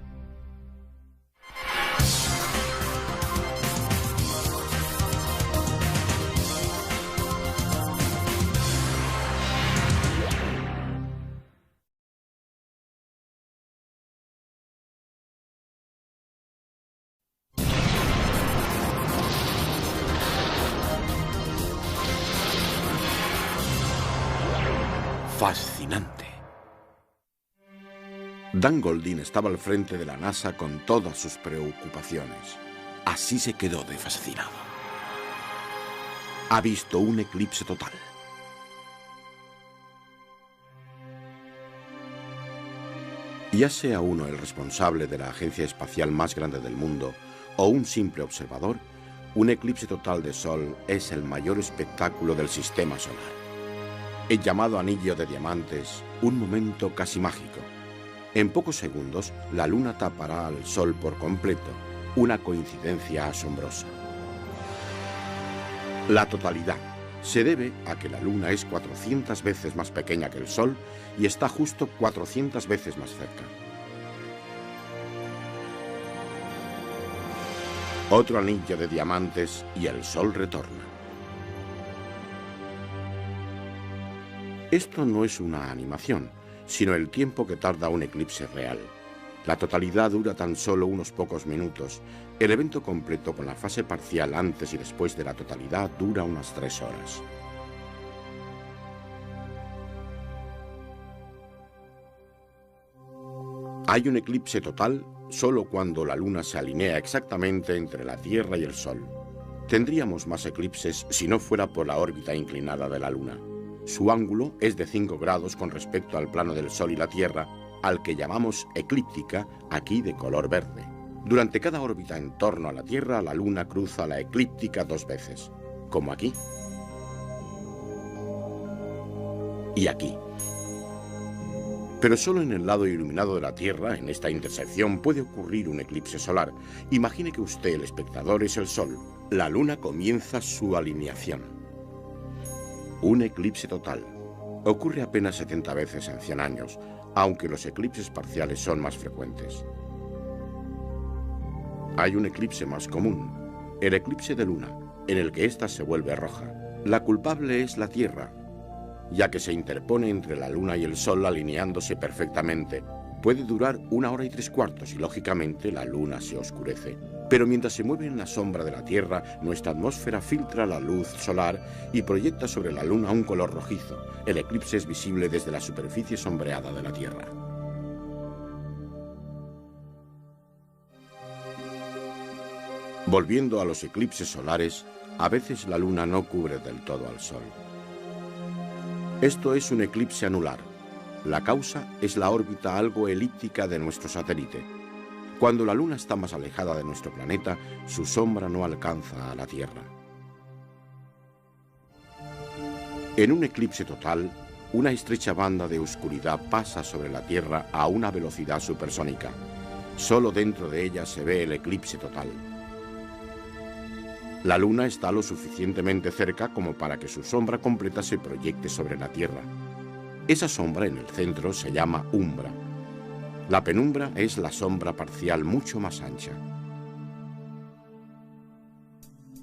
[SPEAKER 1] Fascinante. Dan Goldin estaba al frente de la NASA con todas sus preocupaciones. Así se quedó de fascinado. Ha visto un eclipse total. Ya sea uno el responsable de la agencia espacial más grande del mundo o un simple observador, un eclipse total de Sol es el mayor espectáculo del sistema solar. El llamado anillo de diamantes, un momento casi mágico. En pocos segundos, la Luna tapará al Sol por completo, una coincidencia asombrosa. La totalidad se debe a que la Luna es 400 veces más pequeña que el Sol y está justo 400 veces más cerca. Otro anillo de diamantes y el Sol retorna. Esto no es una animación, sino el tiempo que tarda un eclipse real. La totalidad dura tan solo unos pocos minutos. El evento completo con la fase parcial antes y después de la totalidad dura unas 3 horas. Hay un eclipse total solo cuando la Luna se alinea exactamente entre la Tierra y el Sol. Tendríamos más eclipses si no fuera por la órbita inclinada de la Luna. Su ángulo es de 5 grados con respecto al plano del Sol y la Tierra, al que llamamos eclíptica, aquí de color verde. Durante cada órbita en torno a la Tierra, la Luna cruza la eclíptica 2 veces, como aquí y aquí. Pero solo en el lado iluminado de la Tierra, en esta intersección, puede ocurrir un eclipse solar. Imagine que usted, el espectador, es el Sol. La Luna comienza su alineación. Un eclipse total. Ocurre apenas 70 veces en 100 años, aunque los eclipses parciales son más frecuentes. Hay un eclipse más común, el eclipse de Luna, en el que ésta se vuelve roja. La culpable es la Tierra, ya que se interpone entre la Luna y el Sol alineándose perfectamente. Puede durar 1 hora y 3/4 y, lógicamente, la Luna se oscurece. Pero mientras se mueve en la sombra de la Tierra, nuestra atmósfera filtra la luz solar y proyecta sobre la Luna un color rojizo. El eclipse es visible desde la superficie sombreada de la Tierra. Volviendo a los eclipses solares, a veces la Luna no cubre del todo al Sol. Esto es un eclipse anular. La causa es la órbita algo elíptica de nuestro satélite. Cuando la Luna está más alejada de nuestro planeta, su sombra no alcanza a la Tierra. En un eclipse total, una estrecha banda de oscuridad pasa sobre la Tierra a una velocidad supersónica. Solo dentro de ella se ve el eclipse total. La Luna está lo suficientemente cerca como para que su sombra completa se proyecte sobre la Tierra. Esa sombra en el centro se llama umbra. La penumbra es la sombra parcial mucho más ancha.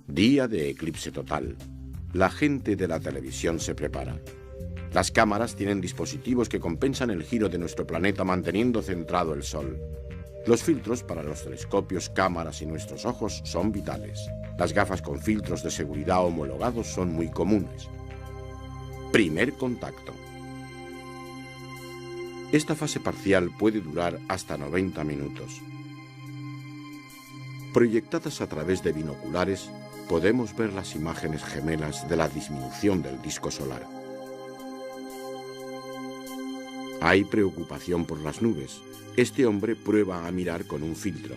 [SPEAKER 1] Día de eclipse total. La gente de la televisión se prepara. Las cámaras tienen dispositivos que compensan el giro de nuestro planeta manteniendo centrado el Sol. Los filtros para los telescopios, cámaras y nuestros ojos son vitales. Las gafas con filtros de seguridad homologados son muy comunes. Primer contacto. Esta fase parcial puede durar hasta 90 minutos. Proyectadas a través de binoculares, podemos ver las imágenes gemelas de la disminución del disco solar. Hay preocupación por las nubes. Este hombre prueba a mirar con un filtro.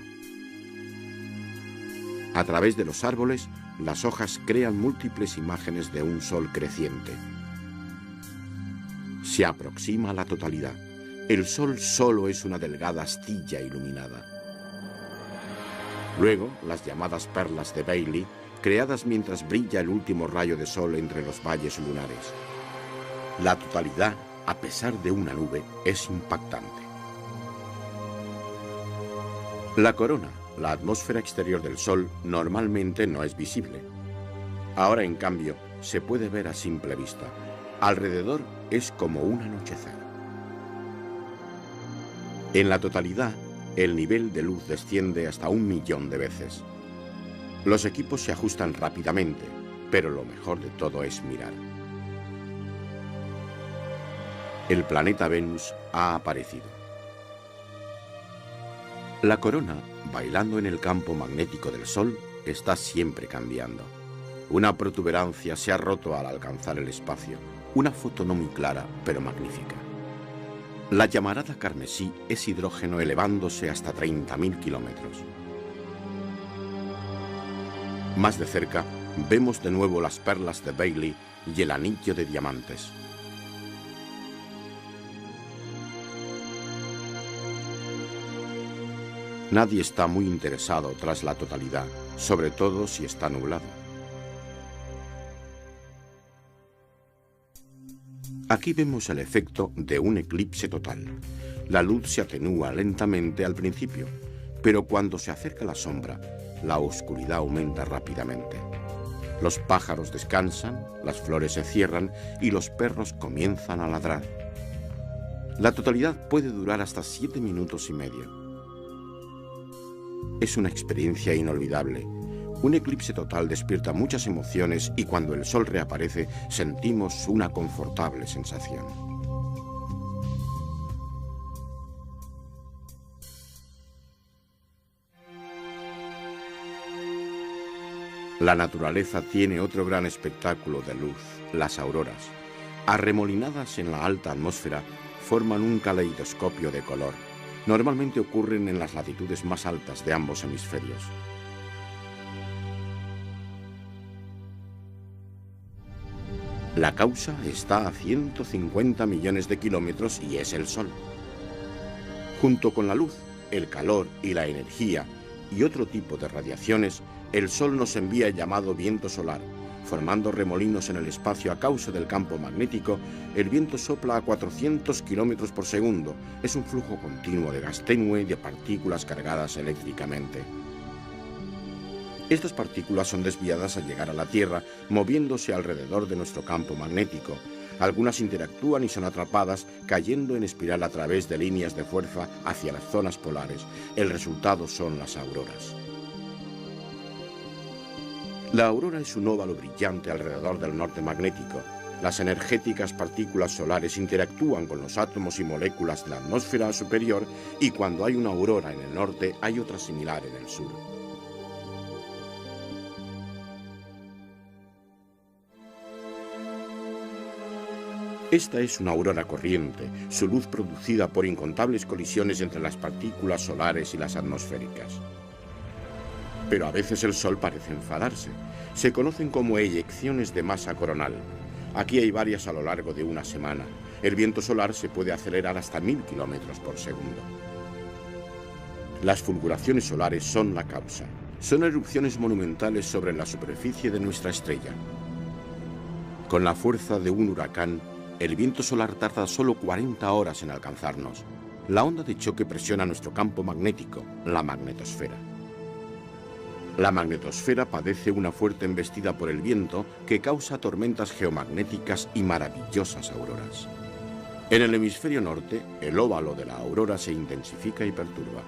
[SPEAKER 1] A través de los árboles, las hojas crean múltiples imágenes de un sol creciente. Se aproxima la totalidad. El sol solo es una delgada astilla iluminada. Luego, las llamadas perlas de Bailey, creadas mientras brilla el último rayo de sol entre los valles lunares. La totalidad, a pesar de una nube, es impactante. La corona, la atmósfera exterior del Sol, normalmente no es visible. Ahora, en cambio, se puede ver a simple vista. Alrededor es como un anochecer. En la totalidad, el nivel de luz desciende hasta 1 millón de veces. Los equipos se ajustan rápidamente, pero lo mejor de todo es mirar. El planeta Venus ha aparecido. La corona, bailando en el campo magnético del Sol, está siempre cambiando. Una protuberancia se ha roto al alcanzar el espacio. Una foto no muy clara, pero magnífica. La llamarada carmesí es hidrógeno elevándose hasta 30.000 kilómetros. Más de cerca, vemos de nuevo las perlas de Bailey y el anillo de diamantes. Nadie está muy interesado tras la totalidad, sobre todo si está nublado. Aquí vemos el efecto de un eclipse total. La luz se atenúa lentamente al principio, pero cuando se acerca la sombra, la oscuridad aumenta rápidamente. Los pájaros descansan, las flores se cierran y los perros comienzan a ladrar. La totalidad puede durar hasta 7 minutos y medio. Es una experiencia inolvidable. Un eclipse total despierta muchas emociones y cuando el sol reaparece sentimos una confortable sensación. La naturaleza tiene otro gran espectáculo de luz, las auroras. Arremolinadas en la alta atmósfera, forman un caleidoscopio de color. Normalmente ocurren en las latitudes más altas de ambos hemisferios. La causa está a 150 millones de kilómetros y es el Sol. Junto con la luz, el calor y la energía y otro tipo de radiaciones, el Sol nos envía el llamado viento solar. Formando remolinos en el espacio a causa del campo magnético, el viento sopla a 400 kilómetros por segundo. Es un flujo continuo de gas tenue y de partículas cargadas eléctricamente. Estas partículas son desviadas al llegar a la Tierra, moviéndose alrededor de nuestro campo magnético. Algunas interactúan y son atrapadas, cayendo en espiral a través de líneas de fuerza hacia las zonas polares. El resultado son las auroras. La aurora es un óvalo brillante alrededor del norte magnético. Las energéticas partículas solares interactúan con los átomos y moléculas de la atmósfera superior y cuando hay una aurora en el norte hay otra similar en el sur. Esta es una aurora corriente, su luz producida por incontables colisiones entre las partículas solares y las atmosféricas. Pero a veces el Sol parece enfadarse. Se conocen como eyecciones de masa coronal. Aquí hay varias a lo largo de una semana. El viento solar se puede acelerar hasta 1000 kilómetros por segundo. Las fulguraciones solares son la causa. Son erupciones monumentales sobre la superficie de nuestra estrella. Con la fuerza de un huracán, el viento solar tarda solo 40 horas en alcanzarnos. La onda de choque presiona nuestro campo magnético, la magnetosfera. La magnetosfera padece una fuerte embestida por el viento que causa tormentas geomagnéticas y maravillosas auroras. En el hemisferio norte, el óvalo de la aurora se intensifica y perturba.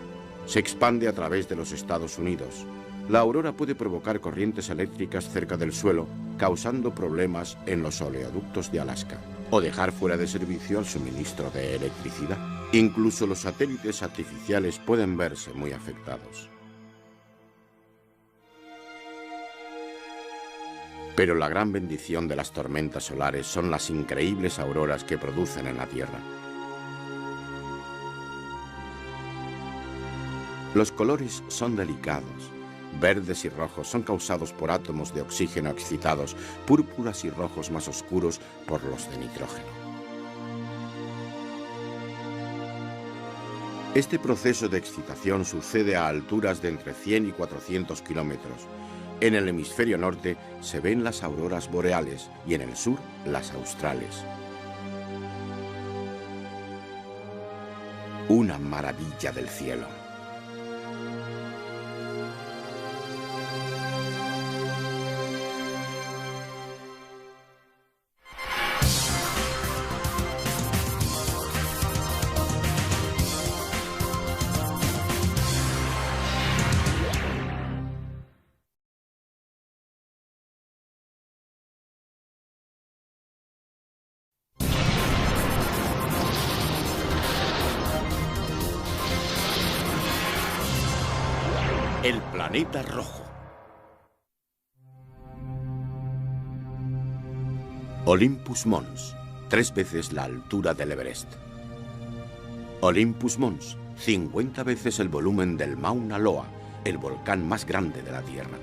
[SPEAKER 1] Se expande a través de los Estados Unidos. La aurora puede provocar corrientes eléctricas cerca del suelo, causando problemas en los oleoductos de Alaska, o dejar fuera de servicio el suministro de electricidad. Incluso los satélites artificiales pueden verse muy afectados. Pero la gran bendición de las tormentas solares son las increíbles auroras que producen en la Tierra. Los colores son delicados. Verdes y rojos son causados por átomos de oxígeno excitados, púrpuras y rojos más oscuros por los de nitrógeno. Este proceso de excitación sucede a alturas de entre 100 y 400 kilómetros. En el hemisferio norte se ven las auroras boreales y en el sur las australes. Una maravilla del cielo. El planeta rojo. Olympus Mons, 3 veces la altura del Everest. Olympus Mons, 50 veces el volumen del Mauna Loa, el volcán más grande de la Tierra.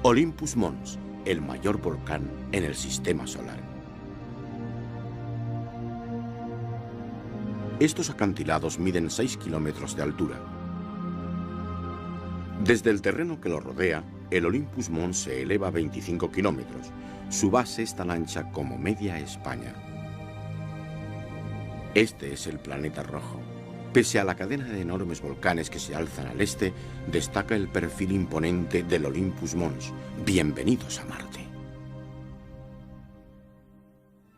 [SPEAKER 1] Olympus Mons, el mayor volcán en el sistema solar. Estos acantilados miden 6 kilómetros de altura. Desde el terreno que lo rodea, el Olympus Mons se eleva 25 kilómetros. Su base es tan ancha como media España. Este es el planeta rojo. Pese a la cadena de enormes volcanes que se alzan al este, destaca el perfil imponente del Olympus Mons. Bienvenidos a Marte.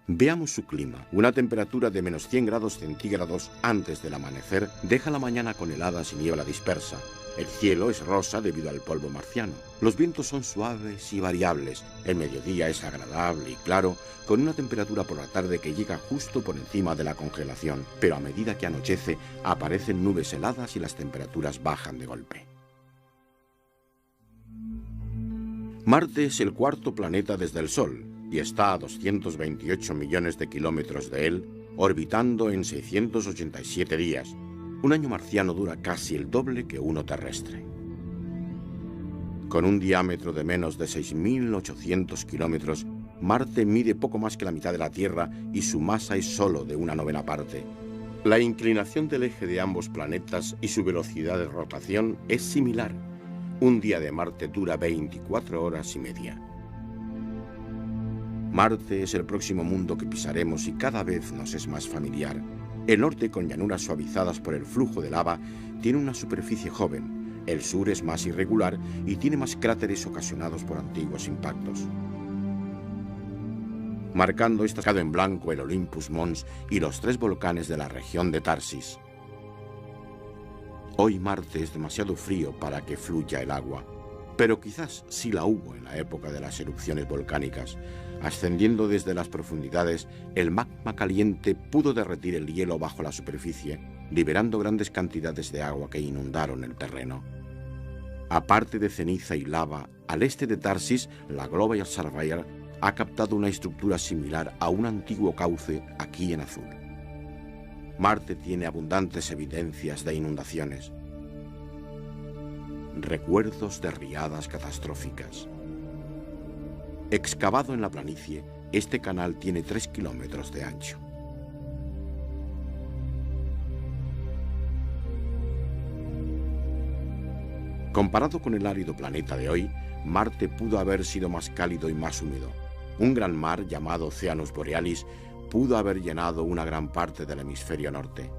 [SPEAKER 1] Veamos su clima. Una temperatura de menos 100 grados centígrados antes del amanecer deja la mañana con heladas y niebla dispersa. El cielo es rosa debido al polvo marciano. Los vientos son suaves y variables. El mediodía es agradable y claro, con una temperatura por la tarde que llega justo por encima de la congelación. Pero a medida que anochece, aparecen nubes heladas y las temperaturas bajan de golpe. Marte es el cuarto planeta desde el Sol y está a 228 millones de kilómetros de él, orbitando en 687 días. Un año marciano dura casi el doble que uno terrestre. Con un diámetro de menos de 6.800 kilómetros, Marte mide poco más que la mitad de la Tierra y su masa es solo de una novena parte. La inclinación del eje de ambos planetas y su velocidad de rotación es similar. Un día de Marte dura 24 horas y media. Marte es el próximo mundo que pisaremos y cada vez nos es más familiar. El norte, con llanuras suavizadas por el flujo de lava, tiene una superficie joven. El sur es más irregular y tiene más cráteres ocasionados por antiguos impactos. Marcando estado en blanco el Olympus Mons y los 3 volcanes de la región de Tarsis. Hoy Marte es demasiado frío para que fluya el agua, pero quizás sí la hubo en la época de las erupciones volcánicas. Ascendiendo desde las profundidades, el magma caliente pudo derretir el hielo bajo la superficie, liberando grandes cantidades de agua que inundaron el terreno. Aparte de ceniza y lava, al este de Tarsis, la Global Surveyor ha captado una estructura similar a un antiguo cauce aquí en azul. Marte tiene abundantes evidencias de inundaciones. Recuerdos de riadas catastróficas. Excavado en la planicie, este canal tiene 3 kilómetros de ancho. Comparado con el árido planeta de hoy, Marte pudo haber sido más cálido y más húmedo. Un gran mar llamado Oceanus Borealis pudo haber llenado una gran parte del hemisferio norte.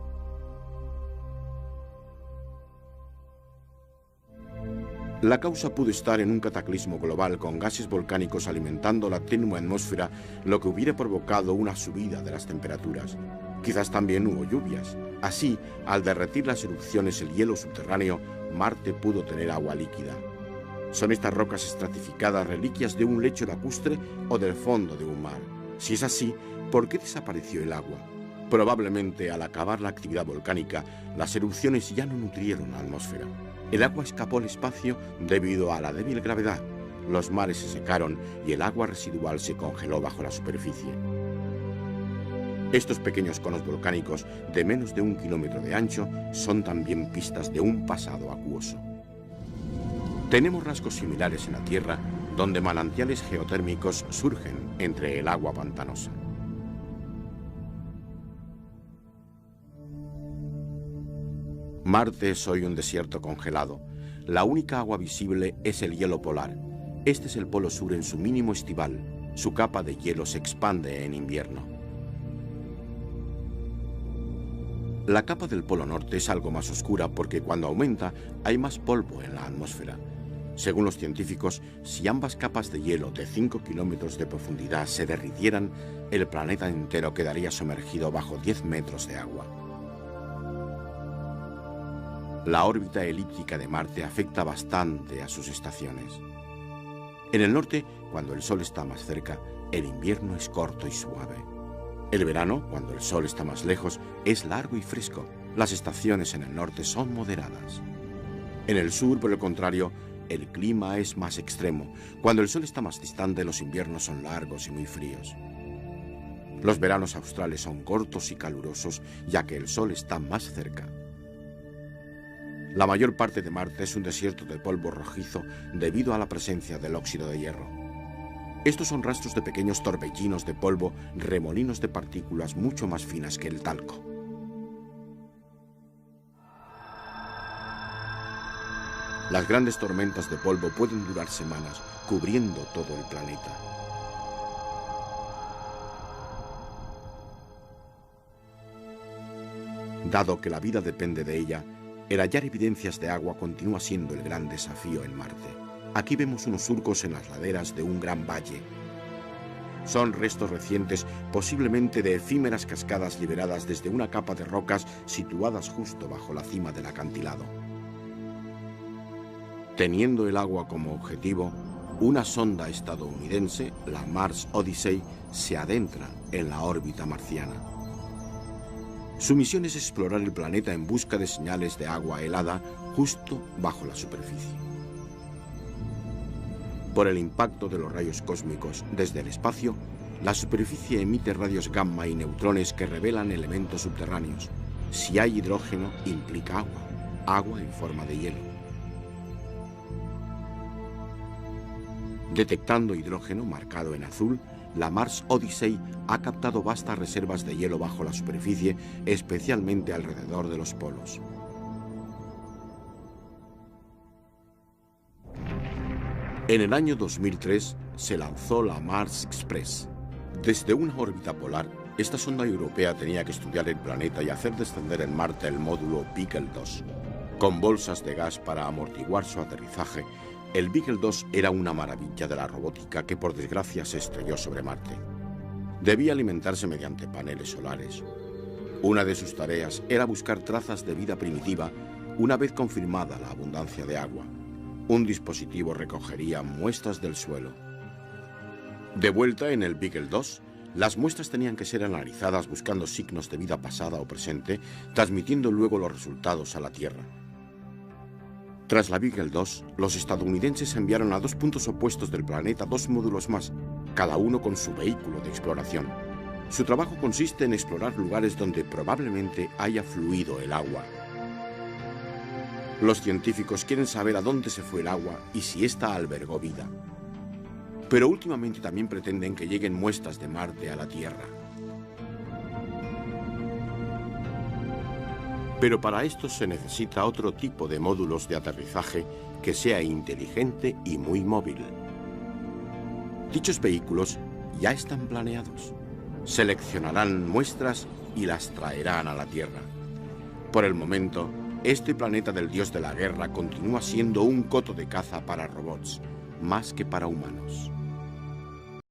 [SPEAKER 1] La causa pudo estar en un cataclismo global con gases volcánicos alimentando la tenue atmósfera, lo que hubiera provocado una subida de las temperaturas. Quizás también hubo lluvias. Así, al derretir las erupciones el hielo subterráneo, Marte pudo tener agua líquida. ¿Son estas rocas estratificadas reliquias de un lecho lacustre o del fondo de un mar? Si es así, ¿por qué desapareció el agua? Probablemente al acabar la actividad volcánica, las erupciones ya no nutrieron la atmósfera. El agua escapó al espacio debido a la débil gravedad. Los mares se secaron y el agua residual se congeló bajo la superficie. Estos pequeños conos volcánicos de menos de 1 kilómetro de ancho son también pistas de un pasado acuoso. Tenemos rasgos similares en la Tierra, donde manantiales geotérmicos surgen entre el agua pantanosa. Marte es hoy un desierto congelado. La única agua visible es el hielo polar. Este es el polo sur en su mínimo estival. Su capa de hielo se expande en invierno. La capa del polo norte es algo más oscura porque cuando aumenta hay más polvo en la atmósfera. Según los científicos, si ambas capas de hielo de 5 kilómetros de profundidad se derritieran, el planeta entero quedaría sumergido bajo 10 metros de agua. La órbita elíptica de Marte afecta bastante a sus estaciones. En el norte, cuando el Sol está más cerca, el invierno es corto y suave. El verano, cuando el Sol está más lejos, es largo y fresco. Las estaciones en el norte son moderadas. En el sur, por el contrario, el clima es más extremo. Cuando el Sol está más distante, los inviernos son largos y muy fríos. Los veranos australes son cortos y calurosos, ya que el Sol está más cerca. La mayor parte de Marte es un desierto de polvo rojizo debido a la presencia del óxido de hierro. Estos son rastros de pequeños torbellinos de polvo, remolinos de partículas mucho más finas que el talco. Las grandes tormentas de polvo pueden durar semanas, cubriendo todo el planeta. Dado que la vida depende de ella, el hallar evidencias de agua continúa siendo el gran desafío en Marte. Aquí vemos unos surcos en las laderas de un gran valle. Son restos recientes, posiblemente de efímeras cascadas liberadas desde una capa de rocas situadas justo bajo la cima del acantilado. Teniendo el agua como objetivo, una sonda estadounidense, la Mars Odyssey, se adentra en la órbita marciana. Su misión es explorar el planeta en busca de señales de agua helada justo bajo la superficie. Por el impacto de los rayos cósmicos desde el espacio, la superficie emite radios gamma y neutrones que revelan elementos subterráneos. Si hay hidrógeno, implica agua, agua en forma de hielo. Detectando hidrógeno marcado en azul, la Mars Odyssey ha captado vastas reservas de hielo bajo la superficie, especialmente alrededor de los polos. En el año 2003 se lanzó la Mars Express. Desde una órbita polar, esta sonda europea tenía que estudiar el planeta y hacer descender en Marte el módulo Beagle 2. Con bolsas de gas para amortiguar su aterrizaje, el Beagle 2 era una maravilla de la robótica que por desgracia se estrelló sobre Marte. Debía alimentarse mediante paneles solares. Una de sus tareas era buscar trazas de vida primitiva una vez confirmada la abundancia de agua. Un dispositivo recogería muestras del suelo. De vuelta en el Beagle 2, las muestras tenían que ser analizadas buscando signos de vida pasada o presente, transmitiendo luego los resultados a la Tierra. Tras la Beagle 2, los estadounidenses enviaron a dos puntos opuestos del planeta 2 módulos más, cada uno con su vehículo de exploración. Su trabajo consiste en explorar lugares donde probablemente haya fluido el agua. Los científicos quieren saber a dónde se fue el agua y si ésta albergó vida. Pero últimamente también pretenden que lleguen muestras de Marte a la Tierra. Pero para esto se necesita otro tipo de módulos de aterrizaje que sea inteligente y muy móvil. Dichos vehículos ya están planeados. Seleccionarán muestras y las traerán a la Tierra. Por el momento, este planeta del dios de la guerra continúa siendo un coto de caza para robots, más que para humanos.